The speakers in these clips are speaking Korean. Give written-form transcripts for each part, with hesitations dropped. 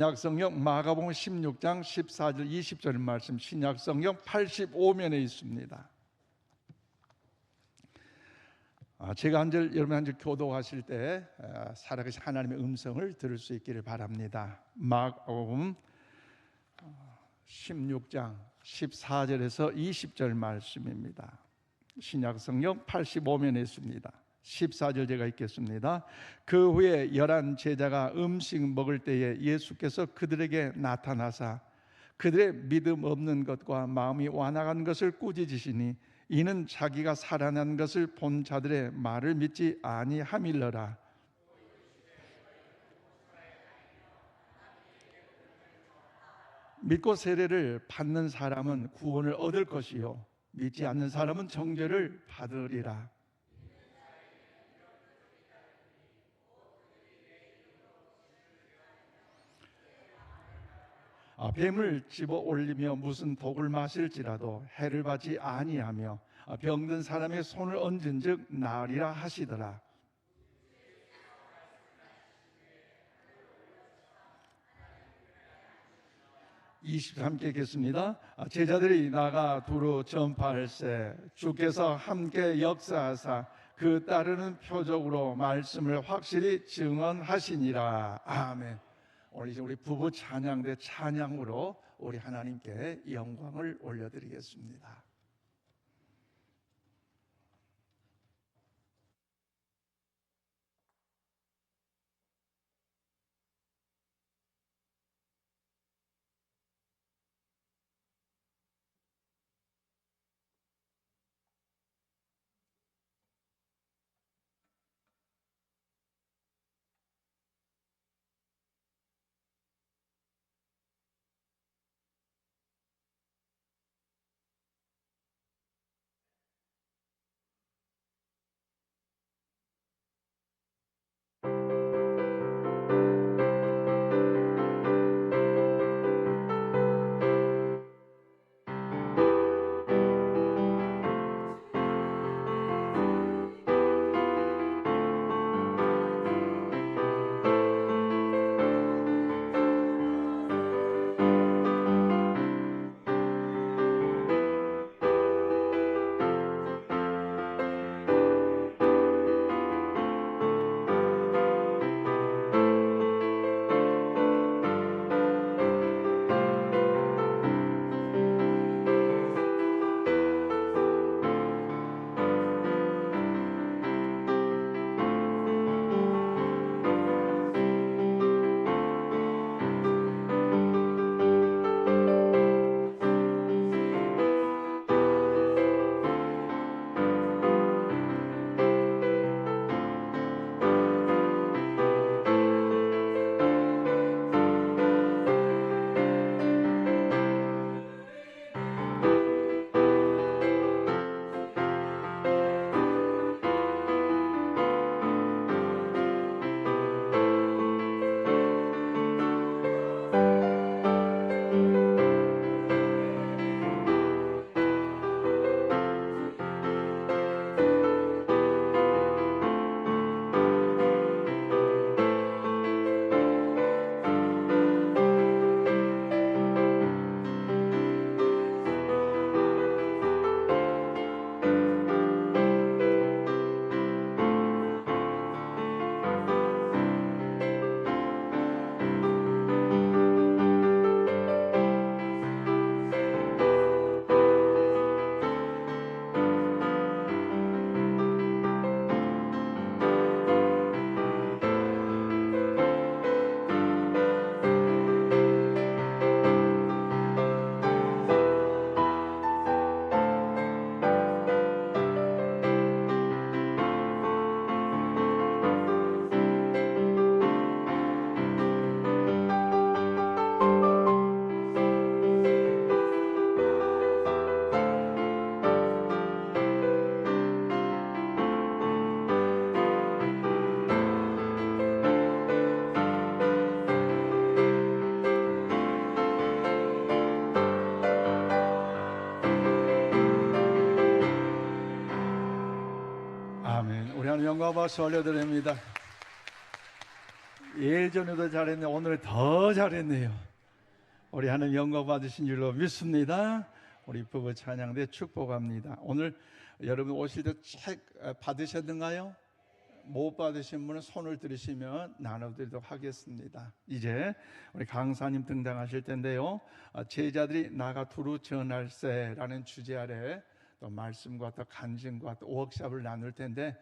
신약성경 마가복음 16장 14절 20절 말씀, 신약성경 85면에 있습니다. 제가 여러분 한 절 교도하실 때 살아계신 하나님의 음성을 들을 수 있기를 바랍니다. 마가복음 16장 14절에서 20절 말씀입니다. 신약성경 85면에 있습니다. 14절 제가 읽겠습니다. 그 후에 11 제자가 음식 먹을 때에 예수께서 그들에게 나타나사 그들의 믿음 없는 것과 마음이 완악한 것을 꾸짖으시니 이는 자기가 살아난 것을 본 자들의 말을 믿지 아니함일러라. 믿고 세례를 받는 사람은 구원을 얻을 것이요 믿지 않는 사람은 정죄를 받으리라. 뱀을 집어 올리며 무슨 독을 마실지라도 해를 받지 아니하며 병든 사람의 손을 얹은즉 나으리라 하시더라. 23절 읽겠습니다. 제자들이 나가 두루 전파할세 주께서 함께 역사하사 그 따르는 표적으로 말씀을 확실히 증언하시니라. 아멘. 오늘 이제 우리 부부 찬양대 찬양으로 우리 하나님께 영광을 올려드리겠습니다. 아멘. 우리 하나님 영광 박수 올려드립니다. 예전에도 잘했네. 오늘 더 잘했네요. 우리 하나님 영광 받으신 줄로 믿습니다. 우리 부부 찬양대 축복합니다. 오늘 여러분 오실 때 책 받으셨는가요? 못 받으신 분은 손을 들으시면 나눠드리도록 하겠습니다. 이제 우리 강사님 등장하실 텐데요. 제자들이 나가 두루 전할세라는 주제 아래 또 말씀과 또 간증과 또 워크숍을 나눌 텐데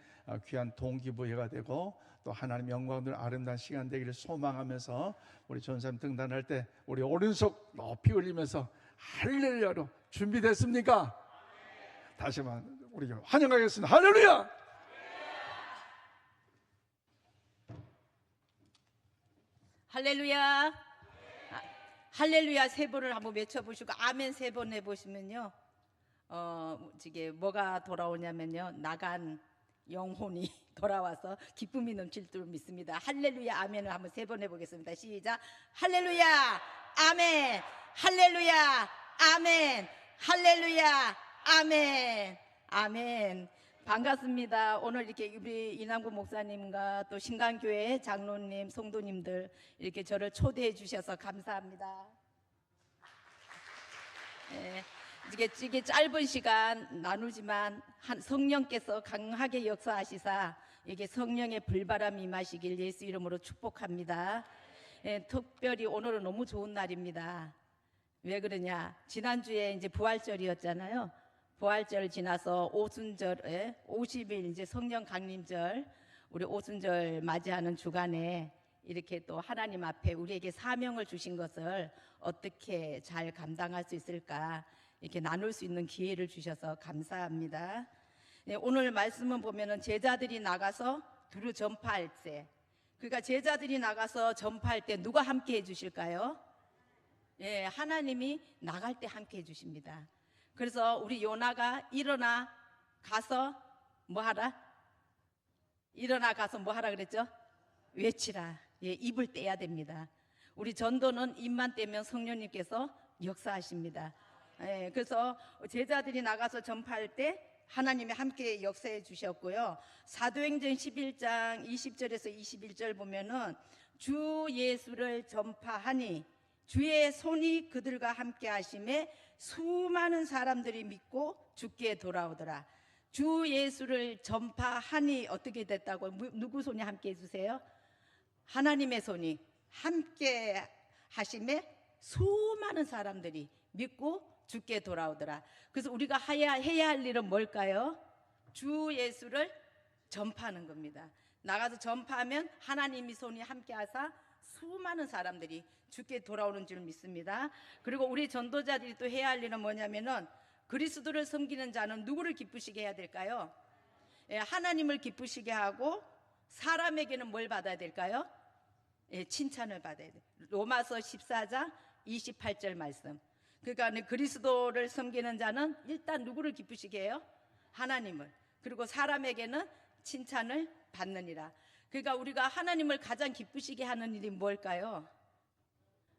귀한 동기부여가 되고 또 하나님 영광들 아름다운 시간 되기를 소망하면서 우리 전사님 등단할 때 우리 오른손 높이 올리면서 할렐루야로 준비됐습니까? 다시 한번 우리 환영하겠습니다. 할렐루야! 할렐루야. 할렐루야 세 번을 한번 외쳐보시고 아멘 세 번 해보시면요, 이게 뭐가 돌아오냐면요, 나간 영혼이 돌아와서 기쁨이 넘칠 줄 믿습니다. 할렐루야 아멘을 한번 세 번 해보겠습니다. 시작. 할렐루야 아멘. 할렐루야 아멘. 할렐루야 아멘. 아멘. 반갑습니다. 오늘 이렇게 우리 이남구 목사님과 또 신강교회 장로님, 성도님들 이렇게 저를 초대해 주셔서 감사합니다. 네, 이게 짧은 시간 나누지만 성령께서 강하게 역사하시사 이게 성령의 불바람이 임하시길 예수 이름으로 축복합니다. 네, 특별히 오늘은 너무 좋은 날입니다. 왜 그러냐? 지난주에 이제 부활절이었잖아요. 부활절 지나서 오순절에 50일 이제 성령 강림절, 우리 오순절 맞이하는 주간에 이렇게 또 하나님 앞에 우리에게 사명을 주신 것을 어떻게 잘 감당할 수 있을까 이렇게 나눌 수 있는 기회를 주셔서 감사합니다. 네, 오늘 말씀은 보면은 제자들이 나가서 두루 전파할 때, 그러니까 제자들이 나가서 전파할 때 누가 함께 해주실까요? 예, 하나님이 나갈 때 함께 해주십니다. 그래서 우리 요나가 일어나 가서 뭐 하라? 일어나 가서 뭐 하라 그랬죠? 외치라. 예, 입을 떼야 됩니다. 우리 전도는 입만 떼면 성령님께서 역사하십니다. 예, 그래서 제자들이 나가서 전파할 때 하나님이 함께 역사해 주셨고요. 사도행전 11장 20절에서 21절 보면은 주 예수를 전파하니 주의 손이 그들과 함께 하심에 수많은 사람들이 믿고 주께 돌아오더라. 주 예수를 전파하니 어떻게 됐다고? 누구 손이 함께 해주세요? 하나님의 손이 함께 하심에 수많은 사람들이 믿고 주께 돌아오더라. 그래서 우리가 해야 할 일은 뭘까요? 주 예수를 전파하는 겁니다. 나가서 전파하면 하나님의 손이 함께 하사 수많은 사람들이 주께 돌아오는 줄 믿습니다. 그리고 우리 전도자들이 또 해야 할 일은 뭐냐면은 그리스도를 섬기는 자는 누구를 기쁘시게 해야 될까요? 예, 하나님을 기쁘시게 하고 사람에게는 뭘 받아야 될까요? 예, 칭찬을 받아야 돼요. 로마서 14장 28절 말씀. 그러니까 그리스도를 섬기는 자는 일단 누구를 기쁘시게 해요? 하나님을. 그리고 사람에게는 칭찬을 받느니라. 그러니까 우리가 하나님을 가장 기쁘시게 하는 일이 뭘까요?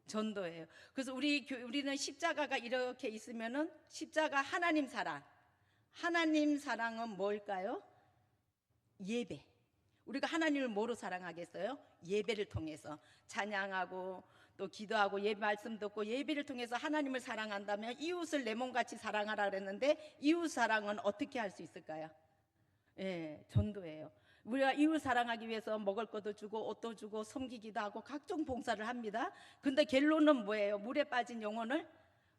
전도예요. 그래서 우리는 십자가가 이렇게 있으면은 십자가 하나님 사랑. 하나님 사랑은 뭘까요? 예배. 우리가 하나님을 뭐로 사랑하겠어요? 예배를 통해서 찬양하고 또 기도하고 예배 말씀 듣고 예배를 통해서 하나님을 사랑한다면 이웃을 내 몸같이 사랑하라 그랬는데 이웃 사랑은 어떻게 할 수 있을까요? 예, 전도예요. 우리가 이웃 사랑하기 위해서 먹을 것도 주고 옷도 주고 섬기기도 하고 각종 봉사를 합니다. 근데 결론은 뭐예요? 물에 빠진 영혼을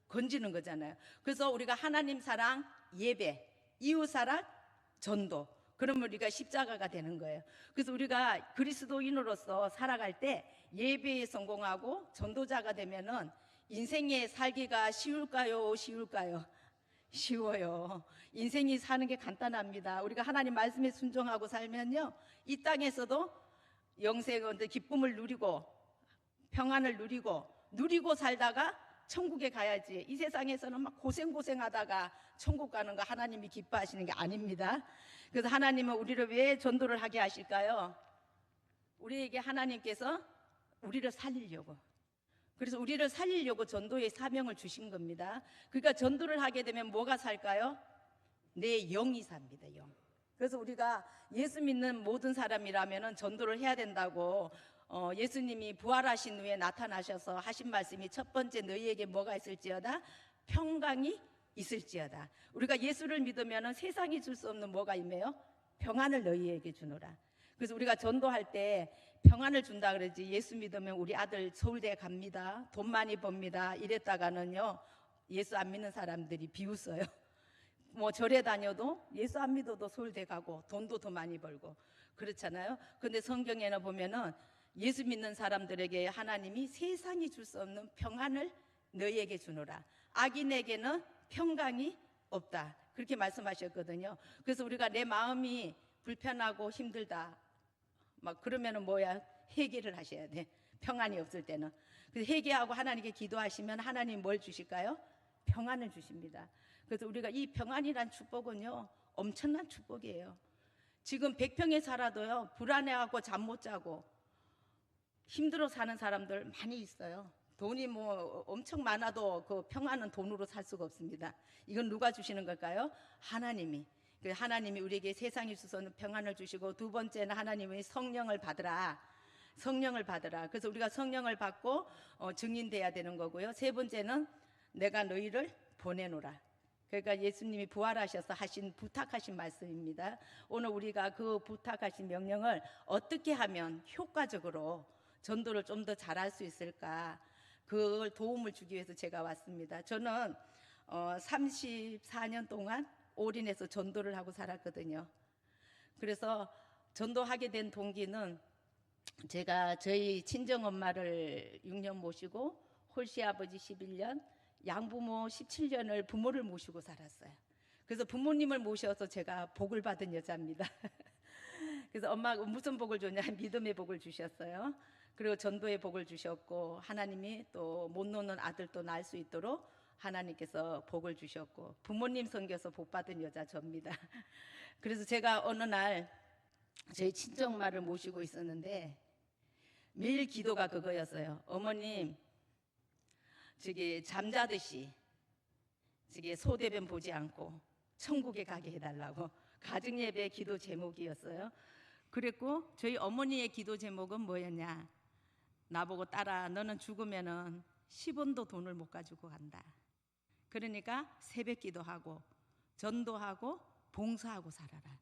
건지는 거잖아요. 그래서 우리가 하나님 사랑, 예배, 이웃 사랑, 전도. 그러면 우리가 십자가가 되는 거예요. 그래서 우리가 그리스도인으로서 살아갈 때 예배에 성공하고 전도자가 되면은 인생에 살기가 쉬울까요? 쉬울까요? 쉬워요. 인생이 사는 게 간단합니다. 우리가 하나님 말씀에 순종하고 살면요, 이 땅에서도 영생의 기쁨을 누리고 평안을 누리고 살다가 천국에 가야지. 이 세상에서는 막 고생하다가 천국 가는 거 하나님이 기뻐하시는 게 아닙니다. 그래서 하나님은 우리를 왜 전도를 하게 하실까요? 우리에게 하나님께서 우리를 살리려고. 그래서 우리를 살리려고 전도의 사명을 주신 겁니다. 그러니까 전도를 하게 되면 뭐가 살까요? 내 영이 삽니다. 영. 그래서 우리가 예수 믿는 모든 사람이라면 전도를 해야 된다고 예수님이 부활하신 후에 나타나셔서 하신 말씀이 첫 번째 너희에게 뭐가 있을지어다? 평강이 있을지어다. 우리가 예수를 믿으면 세상이 줄 수 없는 뭐가 있네요? 평안을 너희에게 주노라. 그래서 우리가 전도할 때 평안을 준다 그러지, 예수 믿으면 우리 아들 서울대 갑니다, 돈 많이 법니다 이랬다가는요, 예수 안 믿는 사람들이 비웃어요. 뭐 절에 다녀도 예수 안 믿어도 서울대 가고 돈도 더 많이 벌고 그렇잖아요. 근데 성경에는 보면은 예수 믿는 사람들에게 하나님이 세상이 줄 수 없는 평안을 너희에게 주노라. 악인에게는 평강이 없다, 그렇게 말씀하셨거든요. 그래서 우리가 내 마음이 불편하고 힘들다 막 그러면은 뭐야? 회개를 하셔야 돼. 평안이 없을 때는. 그래서 회개하고 하나님께 기도하시면 하나님 뭘 주실까요? 평안을 주십니다. 그래서 우리가 이 평안이란 축복은요, 엄청난 축복이에요. 지금 100평에 살아도요, 불안해하고 잠 못 자고 힘들어 사는 사람들 많이 있어요. 돈이 뭐 엄청 많아도 그 평안은 돈으로 살 수가 없습니다. 이건 누가 주시는 걸까요? 하나님이. 하나님이 우리에게 세상이 주소는 평안을 주시고, 두 번째는 하나님의 성령을 받으라. 성령을 받으라. 그래서 우리가 성령을 받고 증인돼야 되는 거고요. 세 번째는 내가 너희를 보내노라. 그러니까 예수님이 부활하셔서 부탁하신 말씀입니다. 오늘 우리가 그 부탁하신 명령을 어떻게 하면 효과적으로 전도를 좀 더 잘할 수 있을까, 그걸 도움을 주기 위해서 제가 왔습니다. 저는 34년 동안 올인해서 전도를 하고 살았거든요. 그래서 전도하게 된 동기는, 제가 저희 친정엄마를 6년 모시고 홀씨 아버지 11년, 양부모 17년을 부모를 모시고 살았어요. 그래서 부모님을 모셔서 제가 복을 받은 여자입니다. 그래서 엄마가 무슨 복을 줬냐? 믿음의 복을 주셨어요. 그리고 전도의 복을 주셨고, 하나님이 또 못 놓는 아들도 낳을 수 있도록 하나님께서 복을 주셨고, 부모님 섬겨서 복 받은 여자 접니다. 그래서 제가 어느 날 저희 친정엄마를 모시고 있었는데 매일 기도가 그거였어요. 어머님, 저기 잠자듯이 저기 소대변 보지 않고 천국에 가게 해달라고, 가정예배 기도 제목이었어요. 그랬고 저희 어머니의 기도 제목은 뭐였냐? 나보고 딸아, 너는 죽으면은 10원도 돈을 못 가지고 간다. 그러니까 새벽 기도하고 전도하고 봉사하고 살아라.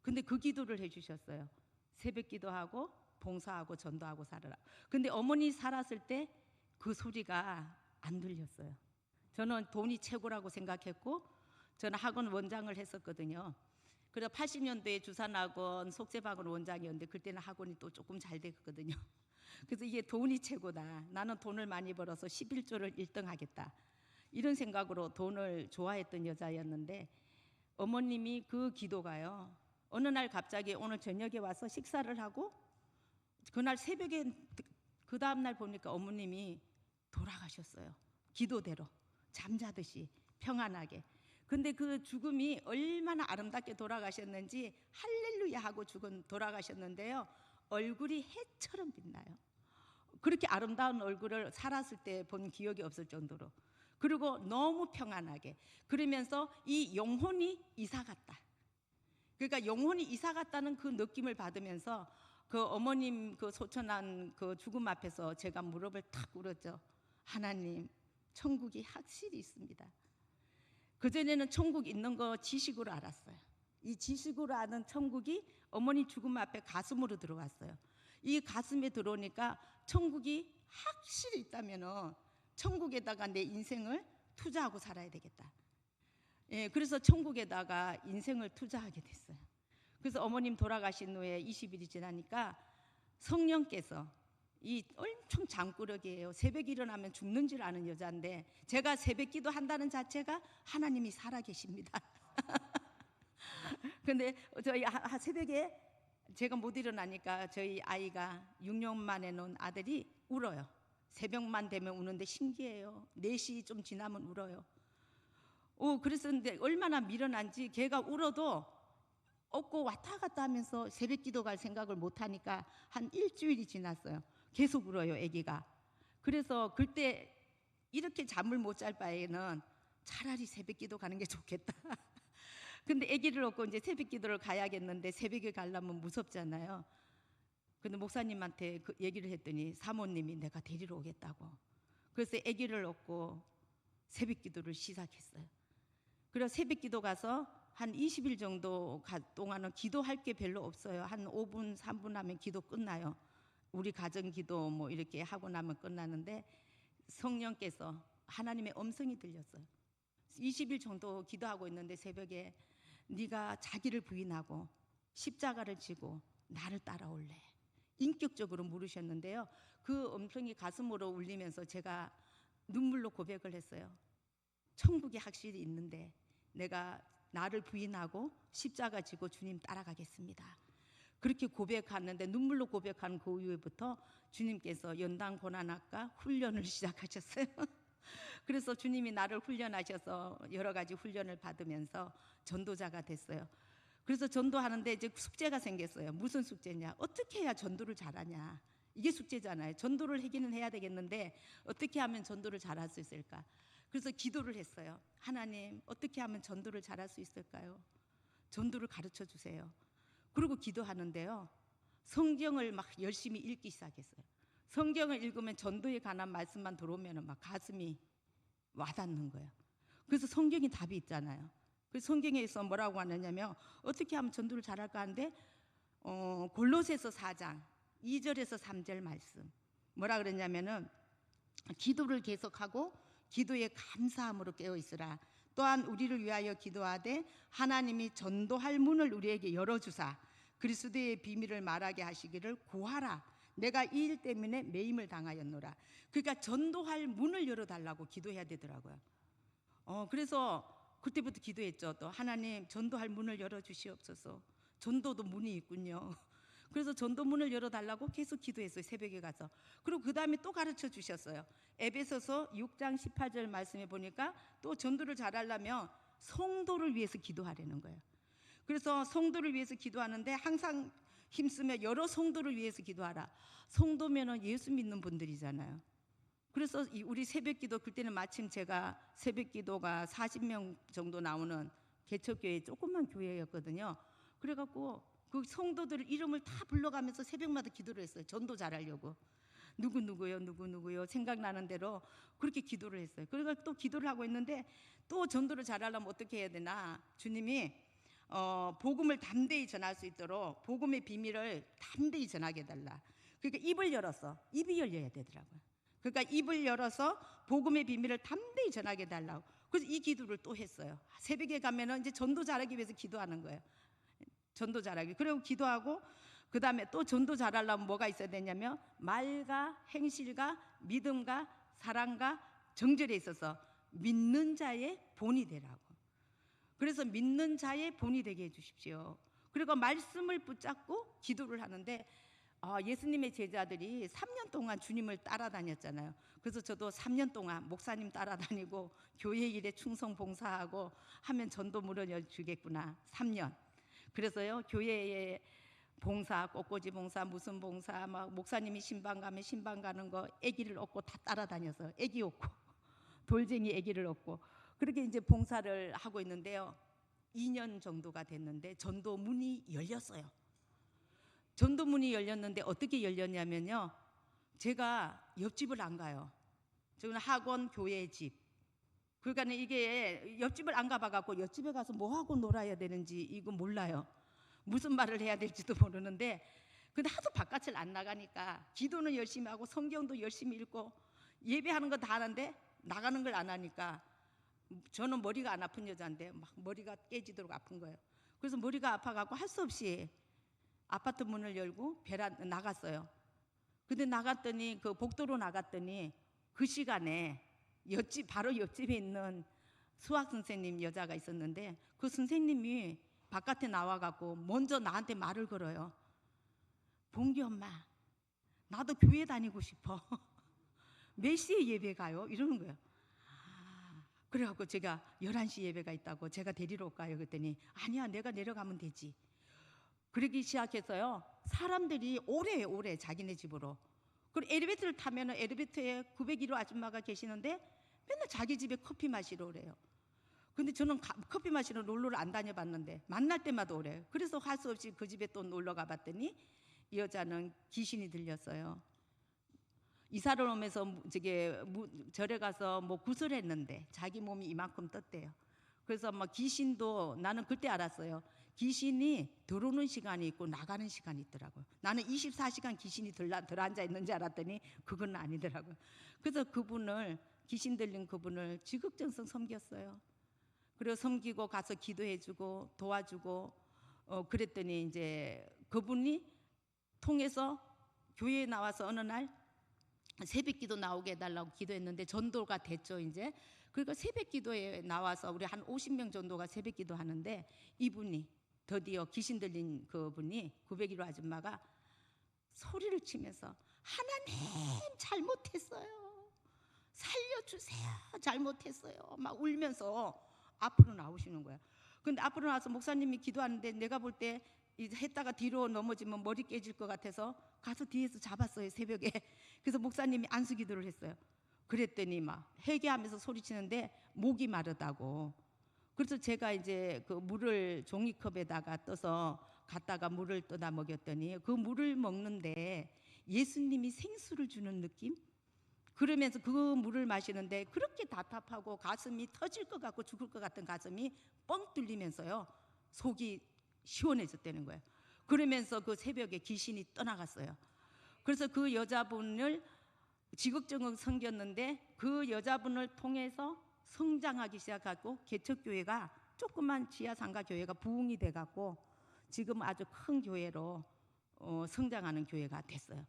근데 그 기도를 해주셨어요. 새벽 기도하고 봉사하고 전도하고 살아라. 근데 어머니 살았을 때 그 소리가 안 들렸어요. 저는 돈이 최고라고 생각했고, 저는 학원 원장을 했었거든요. 그래서 80년도에 주산학원 속세학원 원장이었는데, 그때는 학원이 또 조금 잘 됐거든요. 그래서 이게 돈이 최고다, 나는 돈을 많이 벌어서 11조를 1등 하겠다, 이런 생각으로 돈을 좋아했던 여자였는데, 어머님이 그 기도가요, 어느 날 갑자기 오늘 저녁에 와서 식사를 하고, 그날 새벽에 그 다음날 보니까 어머님이 돌아가셨어요. 기도대로 잠자듯이 평안하게. 근데 그 죽음이 얼마나 아름답게 돌아가셨는지 할렐루야 하고 돌아가셨는데요, 얼굴이 해처럼 빛나요. 그렇게 아름다운 얼굴을 살았을 때 본 기억이 없을 정도로. 그리고 너무 평안하게. 그러면서 이 영혼이 이사 갔다. 그러니까 영혼이 이사 갔다는 그 느낌을 받으면서 그 어머님 그 소천한 그 죽음 앞에서 제가 무릎을 탁 꿇었죠. 하나님, 천국이 확실히 있습니다. 그전에는 천국 있는 거 지식으로 알았어요. 이 지식으로 아는 천국이 어머니 죽음 앞에 가슴으로 들어왔어요. 이 가슴에 들어오니까 천국이 확실히 있다면은 천국에다가 내 인생을 투자하고 살아야 되겠다. 예, 그래서 천국에다가 인생을 투자하게 됐어요. 그래서 어머님 돌아가신 후에 20일이 지나니까 성령께서, 이 엄청 잠꾸러기예요. 새벽 일어나면 죽는 줄 아는 여자인데, 제가 새벽 기도 한다는 자체가 하나님이 살아계십니다. 근데 저희 새벽에 제가 못 일어나니까 저희 아이가 6년 만에 낳은 아들이 울어요. 새벽만 되면 우는데 신기해요. 4시 좀 지나면 울어요. 그랬었는데 얼마나 미련한지, 걔가 울어도 없고 왔다 갔다 하면서 새벽 기도 갈 생각을 못 하니까 한 일주일이 지났어요. 계속 울어요, 아기가. 그래서 그때 이렇게 잠을 못 잘 바에는 차라리 새벽 기도 가는 게 좋겠다. 근데 아기를 얻고 이제 새벽 기도를 가야겠는데, 새벽에 가려면 무섭잖아요. 근데 목사님한테 그 얘기를 했더니 사모님이 내가 데리러 오겠다고. 그래서 아기를 얻고 새벽 기도를 시작했어요. 그래서 새벽 기도 가서 한 20일 정도 동안은 기도할 게 별로 없어요. 한 5분, 3분 하면 기도 끝나요. 우리 가정 기도 뭐 이렇게 하고 나면 끝나는데 성령께서 하나님의 음성이 들렸어요. 20일 정도 기도하고 있는데 새벽에 네가 자기를 부인하고 십자가를 지고 나를 따라올래. 인격적으로 물으셨는데요. 그 음성이 가슴으로 울리면서 제가 눈물로 고백을 했어요. 천국이 확실히 있는데 내가 나를 부인하고 십자가 지고 주님 따라가겠습니다. 그렇게 고백하는데 눈물로 고백한 그 이후부터 주님께서 연단 고난학과 훈련을 시작하셨어요. 그래서 주님이 나를 훈련하셔서 여러 가지 훈련을 받으면서 전도자가 됐어요. 그래서 전도하는데 이제 숙제가 생겼어요. 무슨 숙제냐? 어떻게 해야 전도를 잘하냐? 이게 숙제잖아요. 전도를 하기는 해야 되겠는데 어떻게 하면 전도를 잘할 수 있을까? 그래서 기도를 했어요. 하나님, 어떻게 하면 전도를 잘할 수 있을까요? 전도를 가르쳐 주세요. 그리고 기도하는데요. 성경을 막 열심히 읽기 시작했어요. 성경을 읽으면 전도에 관한 말씀만 들어오면 막 가슴이 와닿는 거예요. 그래서 성경이 답이 있잖아요. 그래서 성경에서 뭐라고 하느냐면 어떻게 하면 전도를 잘할까 하는데 골로새서 4장 2절에서 3절 말씀 뭐라 그랬냐면은 기도를 계속하고 기도에 감사함으로 깨어 있으라. 또한 우리를 위하여 기도하되 하나님이 전도할 문을 우리에게 열어주사 그리스도의 비밀을 말하게 하시기를 구하라. 내가 이 일 때문에 매임을 당하였노라. 그러니까 전도할 문을 열어달라고 기도해야 되더라고요. 그래서 그때부터 기도했죠. 또 하나님 전도할 문을 열어주시옵소서. 전도도 문이 있군요. 그래서 전도 문을 열어달라고 계속 기도했어요. 새벽에 가서. 그리고 그 다음에 또 가르쳐 주셨어요. 에베소서 6장 18절 말씀에 보니까 또 전도를 잘하려면 성도를 위해서 기도하라는 거예요. 그래서 성도를 위해서 기도하는데 항상 힘쓰며 여러 성도를 위해서 기도하라. 성도면은 예수 믿는 분들이잖아요. 그래서 우리 새벽기도 그때는 마침 제가 새벽기도가 40명 정도 나오는 개척교회 조그만 교회였거든요. 그래갖고 그 성도들 이름을 다 불러가면서 새벽마다 기도를 했어요. 전도 잘하려고. 누구요 생각나는 대로 그렇게 기도를 했어요. 그러니까 또 기도를 하고 있는데 또 전도를 잘하려면 어떻게 해야 되나. 주님이 복음을 담대히 전할 수 있도록 복음의 비밀을 담대히 전하게 해달라. 그러니까 입을 열어서 입이 열려야 되더라고요. 그러니까 입을 열어서 복음의 비밀을 담대히 전하게 해달라고. 그래서 이 기도를 또 했어요. 새벽에 가면은 이제 전도 잘하기 위해서 기도하는 거예요. 전도 잘하기. 그리고 기도하고 그 다음에 또 전도 잘하려면 뭐가 있어야 되냐면 말과 행실과 믿음과 사랑과 정절에 있어서 믿는 자의 본이 되라고. 그래서 믿는 자의 본이 되게 해주십시오. 그리고 말씀을 붙잡고 기도를 하는데 예수님의 제자들이 3년 동안 주님을 따라다녔잖아요. 그래서 저도 3년 동안 목사님 따라다니고 교회 일에 충성 봉사하고 하면 전도 물어여 주겠구나. 3년. 그래서요 교회에 봉사, 꽃꽂이 봉사, 무슨 봉사, 막 목사님이 신방 가면 신방 가는 거 아기를 얻고 다 따라다녀서 아기 얻고 돌쟁이 아기를 얻고 그렇게 이제 봉사를 하고 있는데요. 2년 정도가 됐는데 전도 문이 열렸어요. 전도 문이 열렸는데 어떻게 열렸냐면요. 제가 옆집을 안 가요. 저는 학원, 교회, 집. 그러니까 이게 옆집을 안 가봐갖고 옆집에 가서 뭐 하고 놀아야 되는지 이거 몰라요. 무슨 말을 해야 될지도 모르는데 근데 하도 바깥을 안 나가니까 기도는 열심히 하고 성경도 열심히 읽고 예배하는 거 다 하는데 나가는 걸 안 하니까 저는 머리가 안 아픈 여자인데 막 머리가 깨지도록 아픈 거예요. 그래서 머리가 아파갖고 할 수 없이 아파트 문을 열고 나갔어요. 근데 나갔더니 그 복도로 나갔더니 그 시간에 바로 옆집에 있는 수학 선생님 여자가 있었는데 그 선생님이 바깥에 나와갖고 먼저 나한테 말을 걸어요. 봉기 엄마, 나도 교회 다니고 싶어. 몇 시에 예배 가요? 이러는 거예요. 그래갖고 제가 11시 예배가 있다고 제가 데리러 올까요? 그랬더니 아니야, 내가 내려가면 되지. 그러기 시작해서요. 사람들이 오래 자기네 집으로. 그리고 엘리베이터를 타면 엘리베이터에 901호 아줌마가 계시는데 맨날 자기 집에 커피 마시러 오래요. 근데 저는 커피 마시러 놀러를 안 다녀봤는데 만날 때마다 오래요. 그래서 할 수 없이 그 집에 또 놀러 가봤더니 이 여자는 귀신이 들렸어요. 이사를 오면서 절에 가서 뭐 구슬했는데 자기 몸이 이만큼 떴대요. 그래서 막 귀신도, 나는 그때 알았어요. 귀신이 들어오는 시간이 있고 나가는 시간이 있더라고요. 나는 24시간 귀신이 들어앉아 있는 줄 알았더니 그건 아니더라고요. 그래서 귀신 들린 그분을 지극정성 섬겼어요. 그리고 섬기고 가서 기도해주고 도와주고 그랬더니 이제 그분이 통해서 교회에 나와서 어느 날 새벽기도 나오게 해달라고 기도했는데 전도가 됐죠 이제. 그러니까 새벽기도에 나와서 우리 한 50명 정도가 새벽기도 하는데, 이분이 드디어 귀신 들린 그분이 901호 아줌마가 소리를 치면서 하나님 잘못했어요, 살려주세요, 잘못했어요 막 울면서 앞으로 나오시는 거야. 근데 앞으로 나와서 목사님이 기도하는데 내가 볼 때 했다가 뒤로 넘어지면 머리 깨질 것 같아서 가서 뒤에서 잡았어요 새벽에. 그래서 목사님이 안수 기도를 했어요. 그랬더니 막 회개하면서 소리치는데 목이 마르다고. 그래서 제가 이제 그 물을 종이컵에다가 떠서 갖다가 물을 떠다 먹였더니 그 물을 먹는데 예수님이 생수를 주는 느낌? 그러면서 그 물을 마시는데 그렇게 답답하고 가슴이 터질 것 같고 죽을 것 같은 가슴이 뻥 뚫리면서요 속이 시원해졌다는 거예요. 그러면서 그 새벽에 귀신이 떠나갔어요. 그래서 그 여자분을 지극정성 섬겼는데 그 여자분을 통해서 성장하기 시작하고 개척교회가 조그만 지하상가 교회가 부흥이 돼갖고 지금 아주 큰 교회로 성장하는 교회가 됐어요.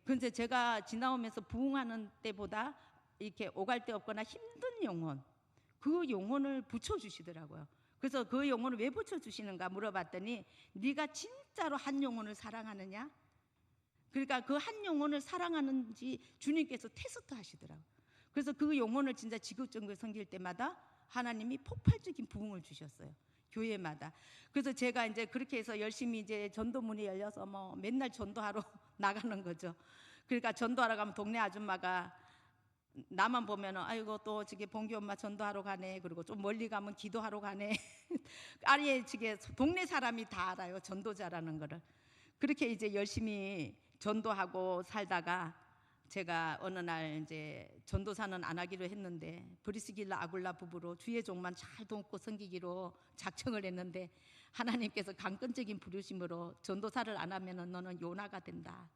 그런데 제가 지나오면서 부흥하는 때보다 이렇게 오갈 데 없거나 힘든 영혼, 그 영혼을 붙여주시더라고요. 그래서 그 영혼을 왜 붙여주시는가 물어봤더니 네가 진짜로 한 영혼을 사랑하느냐? 그러니까 그 한 영혼을 사랑하는지 주님께서 테스트 하시더라고요. 그래서 그 영혼을 진짜 지극정성을 섬길 때마다 하나님이 폭발적인 부흥을 주셨어요. 교회마다. 그래서 제가 이제 그렇게 해서 열심히 이제 전도문이 열려서 뭐 맨날 전도하러 나가는 거죠. 그러니까 전도하러 가면 동네 아줌마가 나만 보면은 아이고 또 저기 봉기 엄마 전도하러 가네. 그리고 좀 멀리 가면 기도하러 가네. 아예 저게 동네 사람이 다 알아요. 전도자라는 거를. 그렇게 이제 열심히 전도하고 살다가 제가 어느 날 이제 전도사는 안 하기로 했는데 브리스길라 아굴라 부부로 주의 종만 잘 돕고 섬기기로 작정을 했는데 하나님께서 강권적인 부르심으로 전도사를 안 하면은 너는 요나가 된다.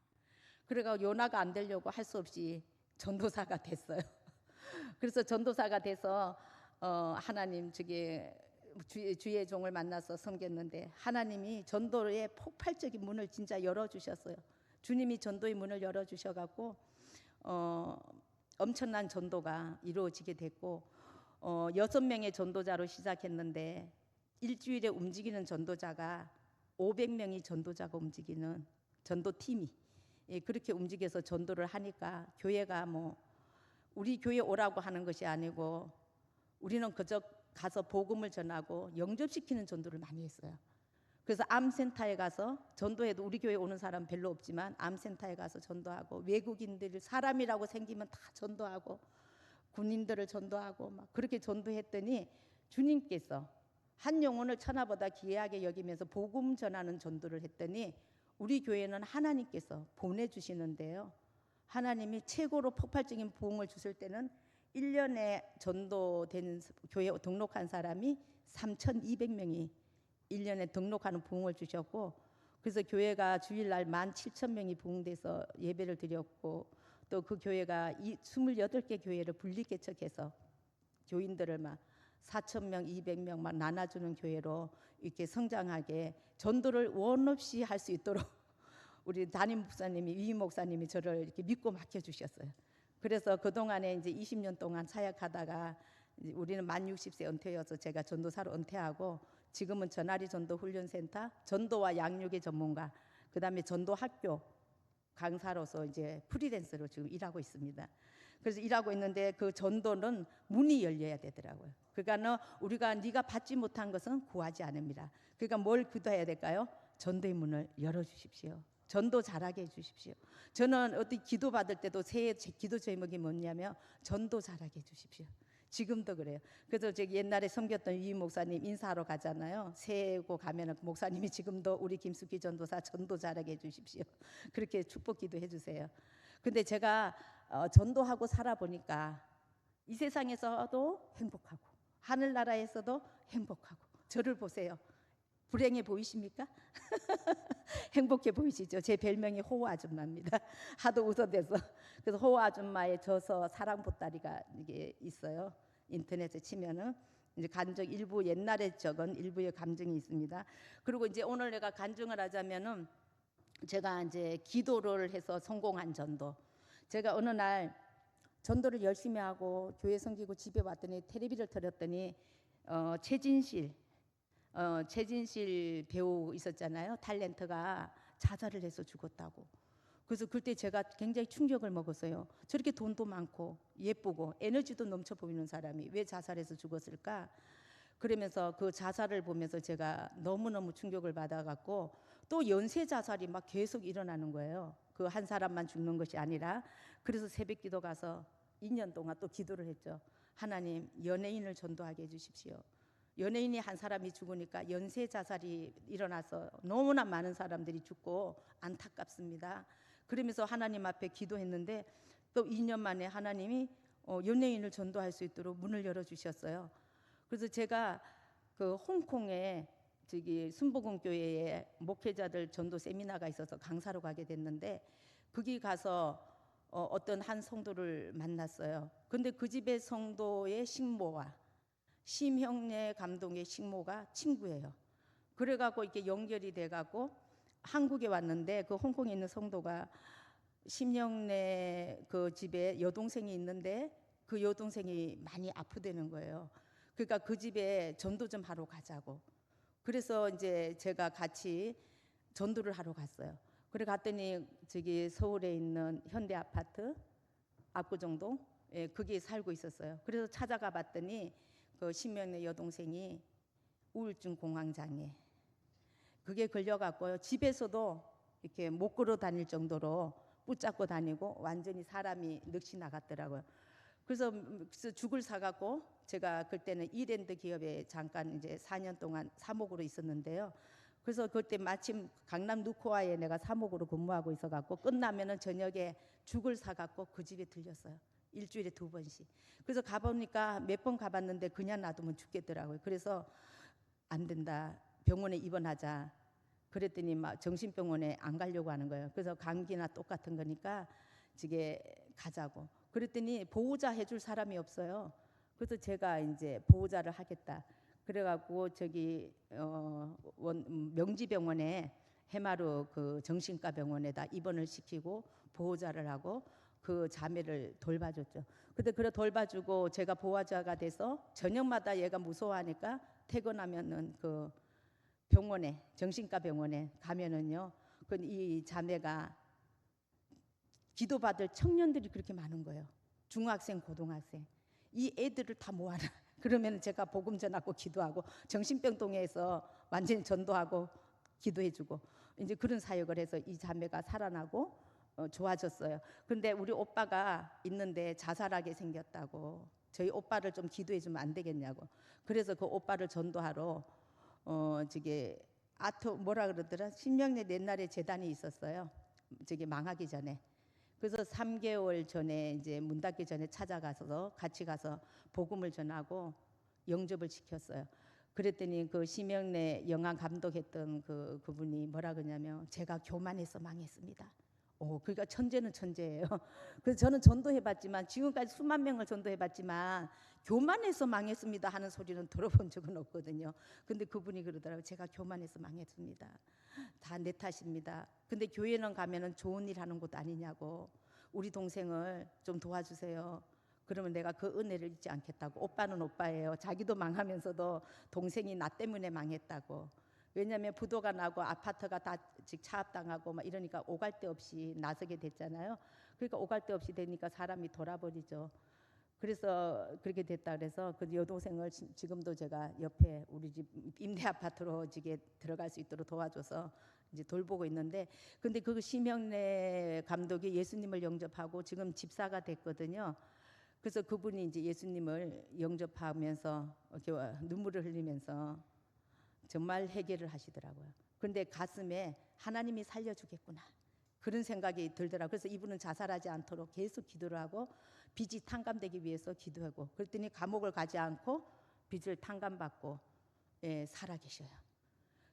그래가 요나가 안 되려고 할 수 없이 전도사가 됐어요. 그래서 전도사가 돼서 하나님 주의 종을 만나서 섬겼는데 하나님이 전도의 폭발적인 문을 진짜 열어주셨어요. 주님이 전도의 문을 열어주셔갖고 엄청난 전도가 이루어지게 됐고 6명의 전도자로 시작했는데 일주일에 움직이는 전도자가 500명이 전도자가 움직이는 전도팀이 그렇게 움직여서 전도를 하니까 교회가 뭐 우리 교회 오라고 하는 것이 아니고 우리는 그저 가서 복음을 전하고 영접시키는 전도를 많이 했어요. 그래서 암센터에 가서 전도해도 우리 교회 오는 사람 별로 없지만 암센터에 가서 전도하고 외국인들 사람이라고 생기면 다 전도하고 군인들을 전도하고 막 그렇게 전도했더니 주님께서 한 영혼을 천하보다 귀하게 여기면서 복음 전하는 전도를 했더니 우리 교회는 하나님께서 보내주시는데요. 하나님이 최고로 폭발적인 부흥을 주실 때는 1년에 전도된 교회 등록한 사람이 3,200명이 1년에 등록하는 부흥을 주셨고 그래서 교회가 주일날 17,000명이 부흥돼서 예배를 드렸고 또 그 교회가 28개 교회를 분리개척해서 교인들을 막 4,000명, 200명 막 나눠주는 교회로 이렇게 성장하게 전도를 원 없이 할 수 있도록 우리 담임 목사님이 위임 목사님이 저를 이렇게 믿고 맡겨주셨어요. 그래서 그 동안에 이제 20년 동안 사역하다가 이제 우리는 만 60세 은퇴여서 제가 전도사로 은퇴하고 지금은 전아리 전도 훈련센터 전도와 양육의 전문가 그다음에 전도학교 강사로서 이제 프리랜서로 지금 일하고 있습니다. 그래서 일하고 있는데 그 전도는 문이 열려야 되더라고요. 그러니까 우리가 네가 받지 못한 것은 구하지 않습니다. 그러니까 뭘 기도해야 될까요? 전도의 문을 열어주십시오. 전도 잘하게 해주십시오. 저는 어디 기도 받을 때도 새해 기도 제목이 뭐냐면 전도 잘하게 해주십시오. 지금도 그래요. 그래서 저기 옛날에 섬겼던 유임 목사님 인사하러 가잖아요. 새해고 가면은 목사님이 지금도 우리 김숙희 전도사 전도 잘하게 해주십시오. 그렇게 축복 기도해 주세요. 근데 제가 전도하고 살아보니까 이 세상에서도 행복하고 하늘나라에서도 행복하고, 저를 보세요. 불행해 보이십니까? 행복해 보이시죠? 제 별명이 호호 아줌마입니다. 하도 웃어대서. 그래서 호호 아줌마의 저서 사랑 보따리가 이게 있어요. 인터넷에 치면은 이제 간증 일부, 옛날에 적은 일부의 감정이 있습니다. 그리고 이제 오늘 내가 간증을 하자면은 제가 이제 기도를 해서 성공한 전도. 제가 어느 날 전도를 열심히 하고 교회 섬기고 집에 왔더니 텔레비를 틀었더니 최진실 배우 있었잖아요. 탤런트가 자살을 해서 죽었다고. 그래서 그때 제가 굉장히 충격을 먹었어요. 저렇게 돈도 많고 예쁘고 에너지도 넘쳐 보이는 사람이 왜 자살해서 죽었을까? 그러면서 그 자살을 보면서 제가 너무너무 충격을 받아갖고, 또 연쇄 자살이 막 계속 일어나는 거예요. 그 한 사람만 죽는 것이 아니라. 그래서 새벽 기도 가서 2년 동안 또 기도를 했죠. 하나님, 연예인을 전도하게 해주십시오. 연예인이 한 사람이 죽으니까 연쇄 자살이 일어나서 너무나 많은 사람들이 죽고 안타깝습니다. 그러면서 하나님 앞에 기도했는데 또 2년 만에 하나님이 연예인을 전도할 수 있도록 문을 열어주셨어요. 그래서 제가 그 홍콩에 저기 순복음교회에 목회자들 전도 세미나가 있어서 강사로 가게 됐는데, 거기 가서 어떤 한 성도를 만났어요. 근데 그 집의 성도의 식모와 심형래 감독의 식모가 친구예요. 그래갖고 이렇게 연결이 돼갖고 한국에 왔는데, 그 홍콩에 있는 성도가 심형래 그 집에 여동생이 있는데 그 여동생이 많이 아프다는 거예요. 그러니까 그 집에 전도 좀 하러 가자고. 그래서 이제 제가 같이 전도를 하러 갔어요. 그래 갔더니 저기 서울에 있는 현대 아파트 압구정동, 예, 거기에 살고 있었어요. 그래서 찾아가 봤더니 그 심형래 여동생이 우울증 공황장애, 그게 걸려갖고요. 집에서도 이렇게 못 걸어 다닐 정도로 붙잡고 다니고 완전히 사람이 넋이 나갔더라고요. 그래서 죽을 사갖고 제가 그때는 이랜드 기업에 잠깐 이제 4년 동안 사목으로 있었는데요. 그래서 그때 마침 강남 누코아에 내가 사목으로 근무하고 있어갖고 끝나면은 저녁에 죽을 사갖고 그 집에 들렸어요. 일주일에 2번씩. 그래서 가보니까 몇 번 가봤는데 그냥 놔두면 죽겠더라고요. 그래서 안 된다, 병원에 입원하자. 그랬더니 막 정신병원에 안 가려고 하는 거예요. 그래서 감기나 똑같은 거니까 저게 가자고. 그랬더니 보호자 해줄 사람이 없어요. 그래서 제가 이제 보호자를 하겠다. 그래갖고 저기 명지병원에 해마루 그 정신과 병원에다 입원을 시키고 보호자를 하고 그 자매를 돌봐줬죠. 근데 그래 돌봐주고 제가 보호자가 돼서 저녁마다 얘가 무서워하니까 퇴근하면은 그 병원에, 정신과 병원에 가면은요, 그 이 자매가 기도받을 청년들이 그렇게 많은 거예요. 중학생, 고등학생. 이 애들을 다 모아라. 그러면 제가 복음 전하고 기도하고 정신병동에서 완전히 전도하고 기도해주고 이제 그런 사역을 해서 이 자매가 살아나고 좋아졌어요. 근데 우리 오빠가 있는데 자살하게 생겼다고, 저희 오빠를 좀 기도해주면 안 되겠냐고. 그래서 그 오빠를 전도하러 저기 뭐라 그러더라, 신명래 옛날에 재단이 있었어요. 저기 망하기 전에. 그래서 3개월 전에 이제 문 닫기 전에 찾아가서 같이 가서 복음을 전하고 영접을 시켰어요. 그랬더니 그 심영래 영화 감독했던 그분이 뭐라 그러냐면 제가 교만해서 망했습니다. 그러니까 천재는 천재예요. 그래서 저는 전도해봤지만 지금까지 수만 명을 전도해봤지만 교만해서 망했습니다 하는 소리는 들어본 적은 없거든요. 근데 그분이 그러더라고요. 제가 교만해서 망했습니다. 다 내 탓입니다. 근데 교회는 가면은 좋은 일 하는 곳 아니냐고. 우리 동생을 좀 도와주세요. 그러면 내가 그 은혜를 잊지 않겠다고. 오빠는 오빠예요. 자기도 망하면서도 동생이 나 때문에 망했다고. 왜냐하면 부도가 나고 아파트가 다 차압당하고 막 이러니까 오갈 데 없이 나서게 됐잖아요. 그러니까 오갈 데 없이 되니까 사람이 돌아버리죠. 그래서 그렇게 됐다 그래서 그 여동생을 지금도 제가 옆에 우리 집 임대 아파트로 지게 들어갈 수 있도록 도와줘서 이제 돌보고 있는데, 근데 그 심형래 감독이 예수님을 영접하고 지금 집사가 됐거든요. 그래서 그분이 이제 예수님을 영접하면서 이렇게 눈물을 흘리면서 정말 회개를 하시더라고요. 그런데 가슴에 하나님이 살려주겠구나 그런 생각이 들더라고요. 그래서 이분은 자살하지 않도록 계속 기도를 하고 빚이 탕감되기 위해서 기도하고, 그랬더니 감옥을 가지 않고 빚을 탕감받고 살아계셔요.